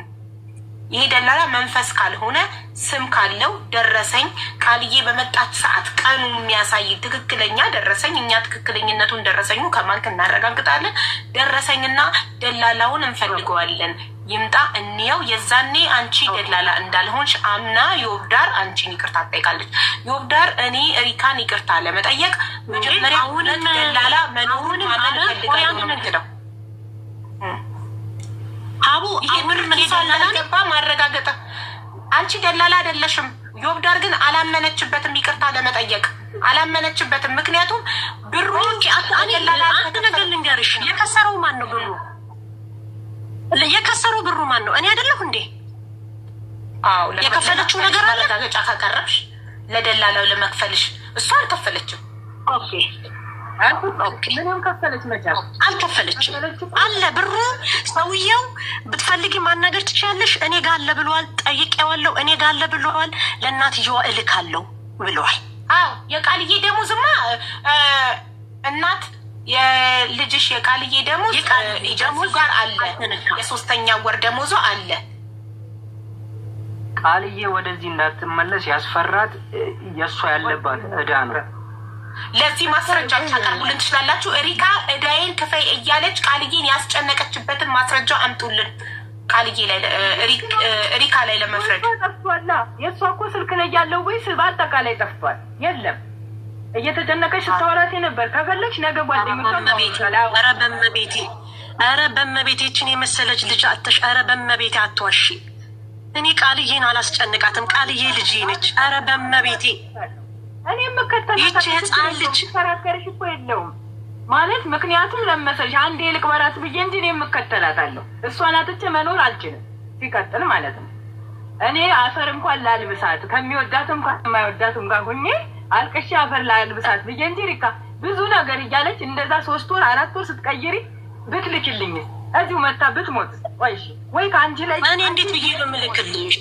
E: ይሄ ደላላ መንፈስ ካልሆነ ስም ካለው ደረሰኝ ቃልዬ በመጣች ሰዓት ቀኑ የሚያሳይ ትክክለኛ ደረሰኝ እኛ ትክክለኝነቱን ደረሰኙ ከማንክ እናረጋግጣለን። ደረሰኝና ደላላውን እንፈልገዋለን። ይምጣ እንየው። የዛኔ አንቺ ደላላ እንዳልሆንሽ አምና ዮብዳር አንቺን ይቅርታ ትጠይቃለች። ዮብዳር እኔ ሪካን ይቅርታ ለመጠየቅ መጀመሪያ እውነት ደላላ መኖሩን ማመን ፈልጋለሁ። አቡ ይሄ ምን ይደላላ ማረጋገጥ አንቺ ደላላ አይደለሽም። ዮብዳር ግን አላመነችበትም፣ ይቅርታ ለመጠየቅ አላመነችበትም። ምክንያቱም ብሩ ደላላ አንድ ነገር ልንገርሽ፣ የከሰረው ማን ነው? የከሰረው ብሩ ማን ነው? እኔ አይደለሁ እንዴ? አዎ የከፈለችው ነገር ማረጋገጫ ካቀረብሽ ለደላላው ለመክፈልሽ እሷ አልከፈለችም። ኦኬ ምንም ከፈለች መቻል አልከፈለችም አለ ብሩ። ሰውየው ብትፈልጊ ማናገር ትችያለሽ። እኔ ጋር አለ ብለዋል፣ ጠይቄዋለሁ። እኔ ጋር አለ ብለዋል፣ ለእናትየዋ እልካለሁ ብለዋል። አዎ የቃልዬ ደሞዝማ እናት የልጅሽ የቃልዬ ደሞዝ ጋር አለ፣ የ3ኛ ወር ደሞዟ አለ።
H: ቃልዬ ወደዚህ እንዳትመለስ ያስፈራት የእሷ ያለባት ዕዳ ነው።
B: ለዚህ ማስረጃ ታቀርቡልን ትችላላችሁ። ሪካ እዳይን ክፈይ እያለች ቃልዬን ያስጨነቀችበትን ማስረጃ አምጡልን። ቃልዬ ላይ ሪካ ላይ ለመፍረድ
G: ጠፍቷላ። የእሷ እኮ ስልክ ላይ ያለው ወይስ በአጠቃላይ ጠፍቷል? የለም እየተጨነቀች ስታወራት ነበር። ከፈለግሽ ነገ ጓደኞቿ
E: ኧረ በመቤቴችን የመሰለች ልጅ አተሽ ኧረ በመቤቴ አትዋሺ። እኔ ቃልዬን አላስጨንቃትም። ቃልዬ ልጅ ነች። ኧረ በመቤቴ
G: እኔ መከተል
E: ይቺ ህፃን ልጅ
G: ተከራከርሽ እኮ የለውም ማለት ምክንያቱም ለመሰለሽ አንዴ ልቅበራት ብዬ እንጂ እኔ መከተላታለሁ። እሷን አጥቼ መኖር አልችልም። ሲቀጥል ማለት ነው እኔ አፈር እንኳን ላልብሳት ከሚወዳትም ከማይወዳትም ጋር ሆኜ አልቅሼ አፈር ላልብሳት ብዬ እንጂ ሪካ ብዙ ነገር እያለች እንደዛ 3 ወር 4 ወር ስትቀይሪ ብትልክልኝ እዚሁ መታ ብትሞት ወይሽ ወይ ከአንቺ ላይ
E: እኔ እንዴት ብዬ ነው የምልክልሽ?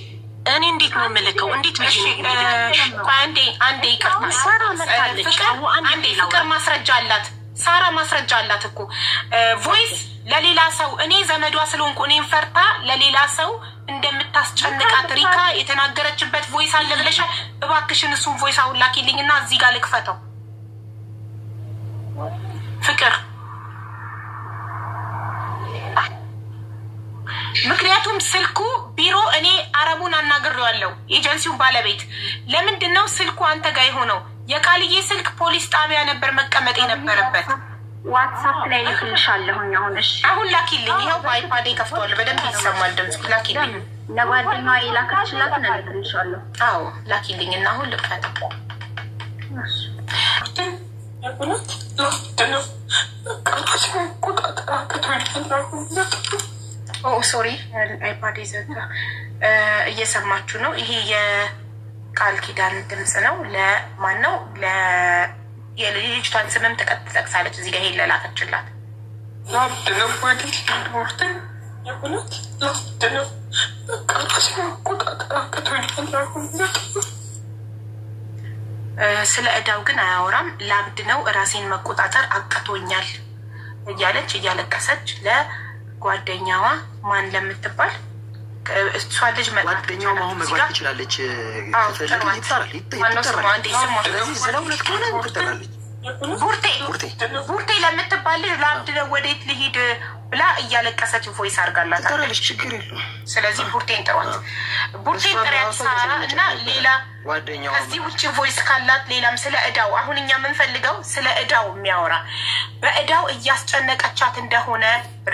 E: እኔ እንዴት ነው የምልከው? እንዴት ብዬ
B: አንዴ ይቅርታ ፍቅር ማስረጃ አላት። ሳራ ማስረጃ አላት እኮ ቮይስ ለሌላ ሰው እኔ ዘመዷ ስለሆንኩ እኔን ፈርታ ለሌላ ሰው እንደምታስጨንቃት ሪካ የተናገረችበት ቮይስ አለ ብለሻል። እባክሽን እሱን ቮይስ አሁን ላኪልኝና እዚህ ጋር ልክፈተው። ፍቅር ምክንያቱም ስልኩ ቢሮ እኔ አረቡን አናግሬዋለሁ ኤጀንሲውን ባለቤት። ለምንድነው ስልኩ አንተ ጋር የሆነው? የቃልዬ ስልክ ፖሊስ ጣቢያ ነበር መቀመጥ የነበረበት።
C: ዋትስአፕ ላይ ልክልሻለሁኝ አሁን
B: ላኪልኝ። ይኸው በአይፓዴ ከፍተዋል፣ በደንብ ይሰማል ድምጽ። ላኪልኝ
C: ለጓደኛዋ የላከችላት ነው ልክልሻለሁ።
B: አዎ ላኪልኝ እና አሁን ልክፈተው። ሶሪ አይፓዴ ዘጋ። እየሰማችሁ ነው? ይሄ የቃል ኪዳን ድምጽ ነው። ለማን ነው? የልጅቷን ስምም ትጠቅሳለች እዚህ ጋር። ይሄ ለላከችላት ስለ እዳው ግን አያወራም። ላብድ ነው ራሴን መቆጣጠር አቅቶኛል እያለች እያለቀሰች ጓደኛዋ ማን ለምትባል እሷ ልጅ
F: ጓደኛዋ አሁን መግባት ትችላለች።
B: ቡርቴ ለምትባል ልጅ ለአብድ ነው ወዴት ልሂድ ብላ እያለቀሰች ቮይስ አድርጋላታለች።
F: ችግር የለውም።
B: ስለዚህ ቡርቴን ጥሯት፣ ቡርቴን ጥሪያት ሳራ እና ሌላ ከዚህ ውጭ ቮይስ ካላት ሌላም ስለ እዳው። አሁን እኛ የምንፈልገው ስለ እዳው የሚያወራ በእዳው እያስጨነቀቻት እንደሆነ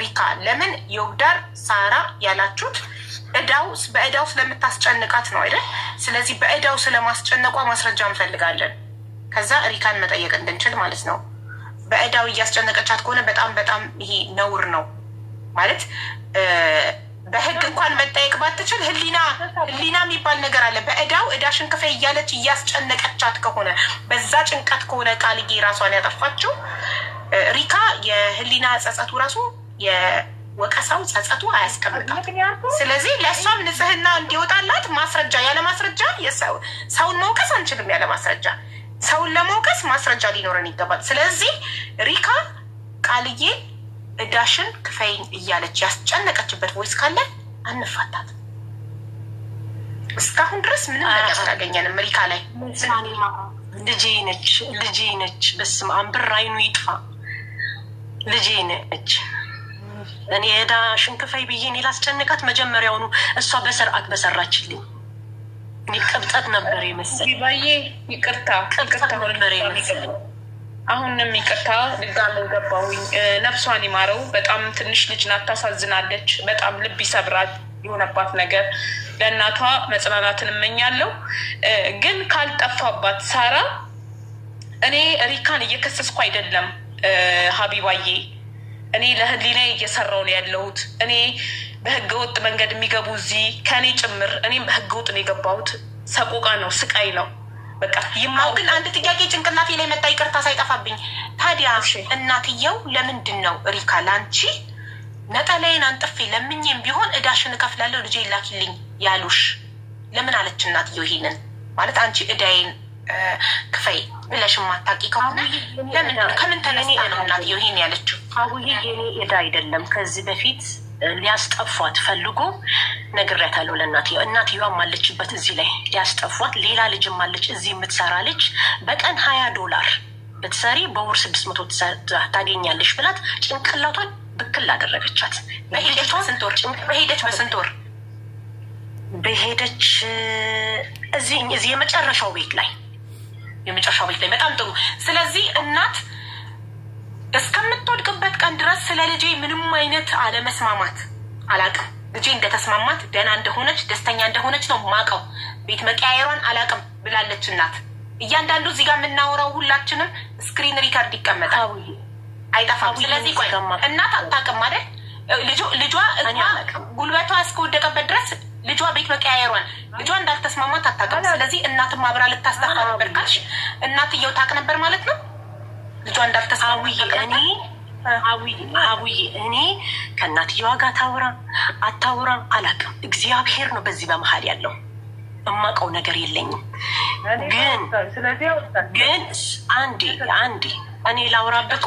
B: ሪካ። ለምን የውዳር ሳራ ያላችሁት በእዳው ስለምታስጨንቃት ነው አይደል? ስለዚህ በእዳው ስለማስጨነቋ ማስረጃ እንፈልጋለን። ከዛ ሪካን መጠየቅ እንድንችል ማለት ነው። በእዳው እያስጨነቀቻት ከሆነ በጣም ይሄ ነውር ነው ማለት። በህግ እንኳን መጠየቅ ባትችል ህሊና የሚባል ነገር አለ። በእዳው እዳሽን ክፈይ እያለች እያስጨነቀቻት ከሆነ በዛ ጭንቀት ከሆነ ቃልዬ ራሷን ያጠፋችው ሪካ የህሊና ጸጸቱ ራሱ የወቀሳው ጸጸቱ አያስቀምጣት። ስለዚህ ለእሷም ንጽህና እንዲወጣላት ማስረጃ ያለ ማስረጃ ሰውን መውቀስ አንችልም። ያለ ማስረጃ ሰውን ለመውቀስ ማስረጃ ሊኖረን ይገባል። ስለዚህ ሪካ ቃልዬ እዳሽን ክፈይኝ እያለች ያስጨነቀችበት ቮይስ ካለ አንፋታት። እስካሁን ድረስ ምንም ነገር አላገኘንም ሪካ ላይ። ልጄ ነች። በስመ አብ ብር አይኑ ይጥፋ። ልጄ ነች። እኔ እዳሽን ክፈይ ብዬ እኔ ላስጨንቃት መጀመሪያውኑ እሷ በስርዓት በሰራችልኝ። እኔ ቅብጠት ነበር የመሰለኝ።
A: ባዬ ይቅርታ ነበር የመሰለኝ። አሁንም ይቅርታ ድጋሚ ገባሁኝ። ነፍሷን ይማረው። በጣም ትንሽ ልጅ ናት፣ ታሳዝናለች። በጣም ልብ ይሰብራል የሆነባት ነገር። ለእናቷ መጽናናትን እመኛለሁ። ግን ካልጠፋባት ሳራ እኔ ሪካን እየከሰስኩ አይደለም ሀቢባዬ። እኔ ለህሊና እየሰራው ነው ያለሁት። እኔ በህገ ወጥ መንገድ የሚገቡ እዚህ ከኔ ጭምር እኔም በህገ ወጥ ነው የገባሁት። ሰቆቃ ነው፣ ስቃይ ነው። በቃ ይማው። ግን አንድ ጥያቄ ጭንቅላቴ ላይ መጣ፣ ይቅርታ ሳይጠፋብኝ። ታዲያ እናትየው ለምንድን ነው ሪካ ላንቺ ነጠላዬን አንጥፌ ለምኝም ቢሆን እዳሽን እከፍላለሁ ልጄ ላኪልኝ ያሉሽ? ለምን አለች እናትየው ይሄንን? ማለት አንቺ እዳዬን ክፈይ ብለሽ ማታቂ ከሆነ ለምን ከምን ተነስታ ነው እናትየው ይሄን ያለችው?
E: አሁን የኔ እዳ አይደለም። ከዚህ በፊት ሊያስጠፏት ፈልጎ ነግሬያታለሁ ለእናትየው። እናትየዋም አለችበት እዚህ ላይ ሊያስጠፏት። ሌላ ልጅም አለች እዚህ የምትሰራ ልጅ በቀን $20 ብትሰሪ በወር 600 ታገኛለሽ ብላት ጭንቅላቷን ብክል አደረገቻት። በሄደች እዚህ የመጨረሻው ቤት ላይ በጣም ጥሩ። ስለዚህ እናት እስከምትወድቅበት ቀን ድረስ ስለ ልጄ ምንም አይነት አለመስማማት አላቅም። ልጄ እንደተስማማት ደህና እንደሆነች ደስተኛ እንደሆነች ነው ማቀው። ቤት መቀያየሯን አላቅም ብላለች እናት። እያንዳንዱ እዚህ ጋር የምናወራው ሁላችንም ስክሪን ሪካርድ ይቀመጣል አይጠፋም። ስለዚህ ቆይ እናት አታውቅም አይደል? ልጇ ጉልበቷ እስከወደቀበት ድረስ ልጇ ቤት መቀያየሯን ልጇ እንዳልተስማማት አታውቅም። ስለዚህ እናትም አብራ ልታስጠፋ ነበር ካልሽ እናትየው ታውቅ ነበር ማለት ነው ልጇ እንዳልተስማማት። እኔ ከእናትየዋ ጋር አታውራ አላውቅም። እግዚአብሔር ነው በዚህ በመሀል ያለው። እማውቀው ነገር የለኝም። ግን አንዴ እኔ ላውራበት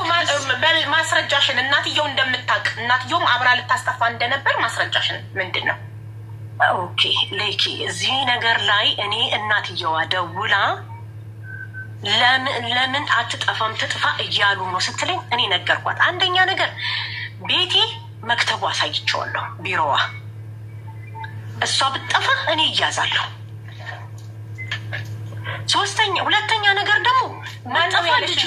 E: ማስረጃሽን እናትየው እንደምታውቅ እናትየውም አብራ ልታስጠፋ እንደነበር ማስረጃሽን ምንድን ነው? ኦኬ ሌኪ እዚህ ነገር ላይ እኔ እናትየዋ ደውላ ለምን አትጠፋም ትጥፋ እያሉ ነው ስትለኝ እኔ ነገርኳት። አንደኛ ነገር ቤቴ መክተቡ አሳይቼዋለሁ ቢሮዋ። እሷ ብትጠፋ እኔ እያዛለሁ። ሁለተኛ ነገር ደግሞ ማንጠፋ ልጅ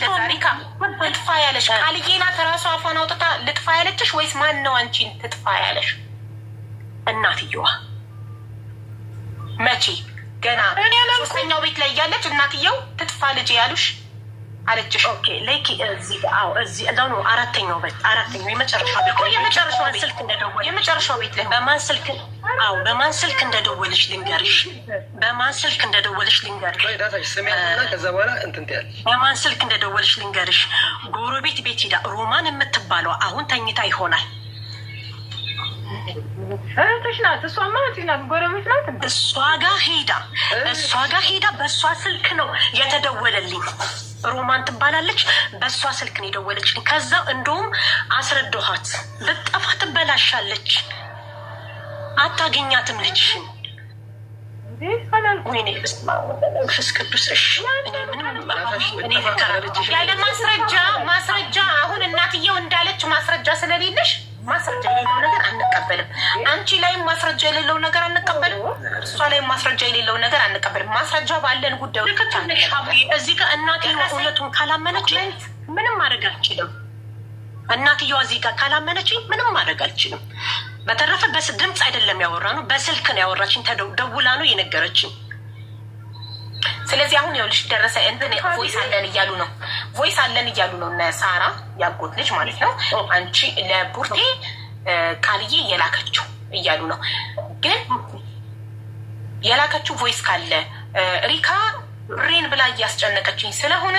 E: ልጥፋ ያለሽ ቃልዬና ተራሷ አፏን አውጥታ ልጥፋ ያለችሽ ወይስ ማን ነው አንቺን ትጥፋ ያለሽ? እናትየዋ መቼ ገና ሶስተኛው ቤት ላይ እያለች እናትየው ትጥፋ ልጅ ያሉሽ አለችሽ? ኦኬ ላይክ እዚህ ነው አራተኛው የመጨረሻው ስልክ እንደደወለ የመጨረሻው ቤት ላይ በማን ስልክ እንደደወለሽ ልንገርሽ። በማን ስልክ እንደደወለሽ ልንገርሽ። ጎረቤት ቤት ሄዳ ሮማን የምትባለው አሁን ተኝታ ይሆናል። እሷ ጋር ሄዳ በእሷ ስልክ ነው የተደወለልኝ። ሮማን ትባላለች። በእሷ ስልክ ነው የደወለችልኝ። ከዛ እንደውም አስረዳኋት። ብትጠፋ ትበላሻለች፣ አታገኛትም ልጅሽን። ወይኔ መንፈስ ቅዱስ ያለ ማስረጃ አሁን እናትየው እንዳለች ማስረጃ ስለሌለሽ ማስረጃ የሌለው ነገር አንቀበልም። አንቺ ላይም ማስረጃ የሌለው ነገር አንቀበልም፣ እሷ ላይም ማስረጃ የሌለው ነገር አንቀበልም። ማስረጃ ባለን ጉዳዩ ልክቻለሽ። እዚህ ጋር እናትየዋ እውነቱን ካላመነች ምንም ማድረግ አልችልም። እናትየዋ እዚህ ጋር ካላመነች ምንም ማድረግ አልችልም። በተረፈ ድምፅ አይደለም ያወራነው፣ በስልክ ነው ያወራችን። ደውላ ነው የነገረችን። ስለዚህ አሁን ይኸውልሽ ደረሰ እንትን ቮይስ አለን እያሉ ነው እነ ሳራ ያጎት ልጅ ማለት ነው። አንቺ ለቡርቴ ቃልዬ የላከችው እያሉ ነው። ግን የላከችው ቮይስ ካለ ሪካ ብሬን ብላ እያስጨነቀችኝ ስለሆነ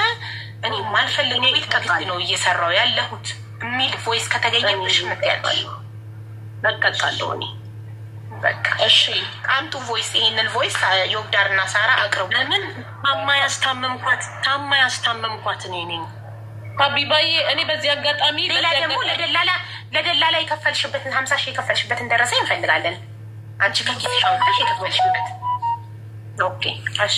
E: እኔ ማልፈልግ ቤት ከፊት ነው እየሰራው ያለሁት የሚል ቮይስ ከተገኘብሽ ምትያለሽ በቀጣለው እኔ በቃ እሺ አምጡ ቮይስ። ይሄንን ቮይስ ዮብዳርና ሳራ አቅርቡ። ለምን ታማ ያስታመምኳት እኔ ነኝ ሀቢባዬ። እኔ በዚህ አጋጣሚ ደግሞ ለደላላ የከፈልሽበትን 50 ሺህ የከፈልሽበትን ደረሰ እንፈልጋለን። አንቺ ከኪስሽ አውጥተሽ የከፈልሽበት። ኦኬ እሺ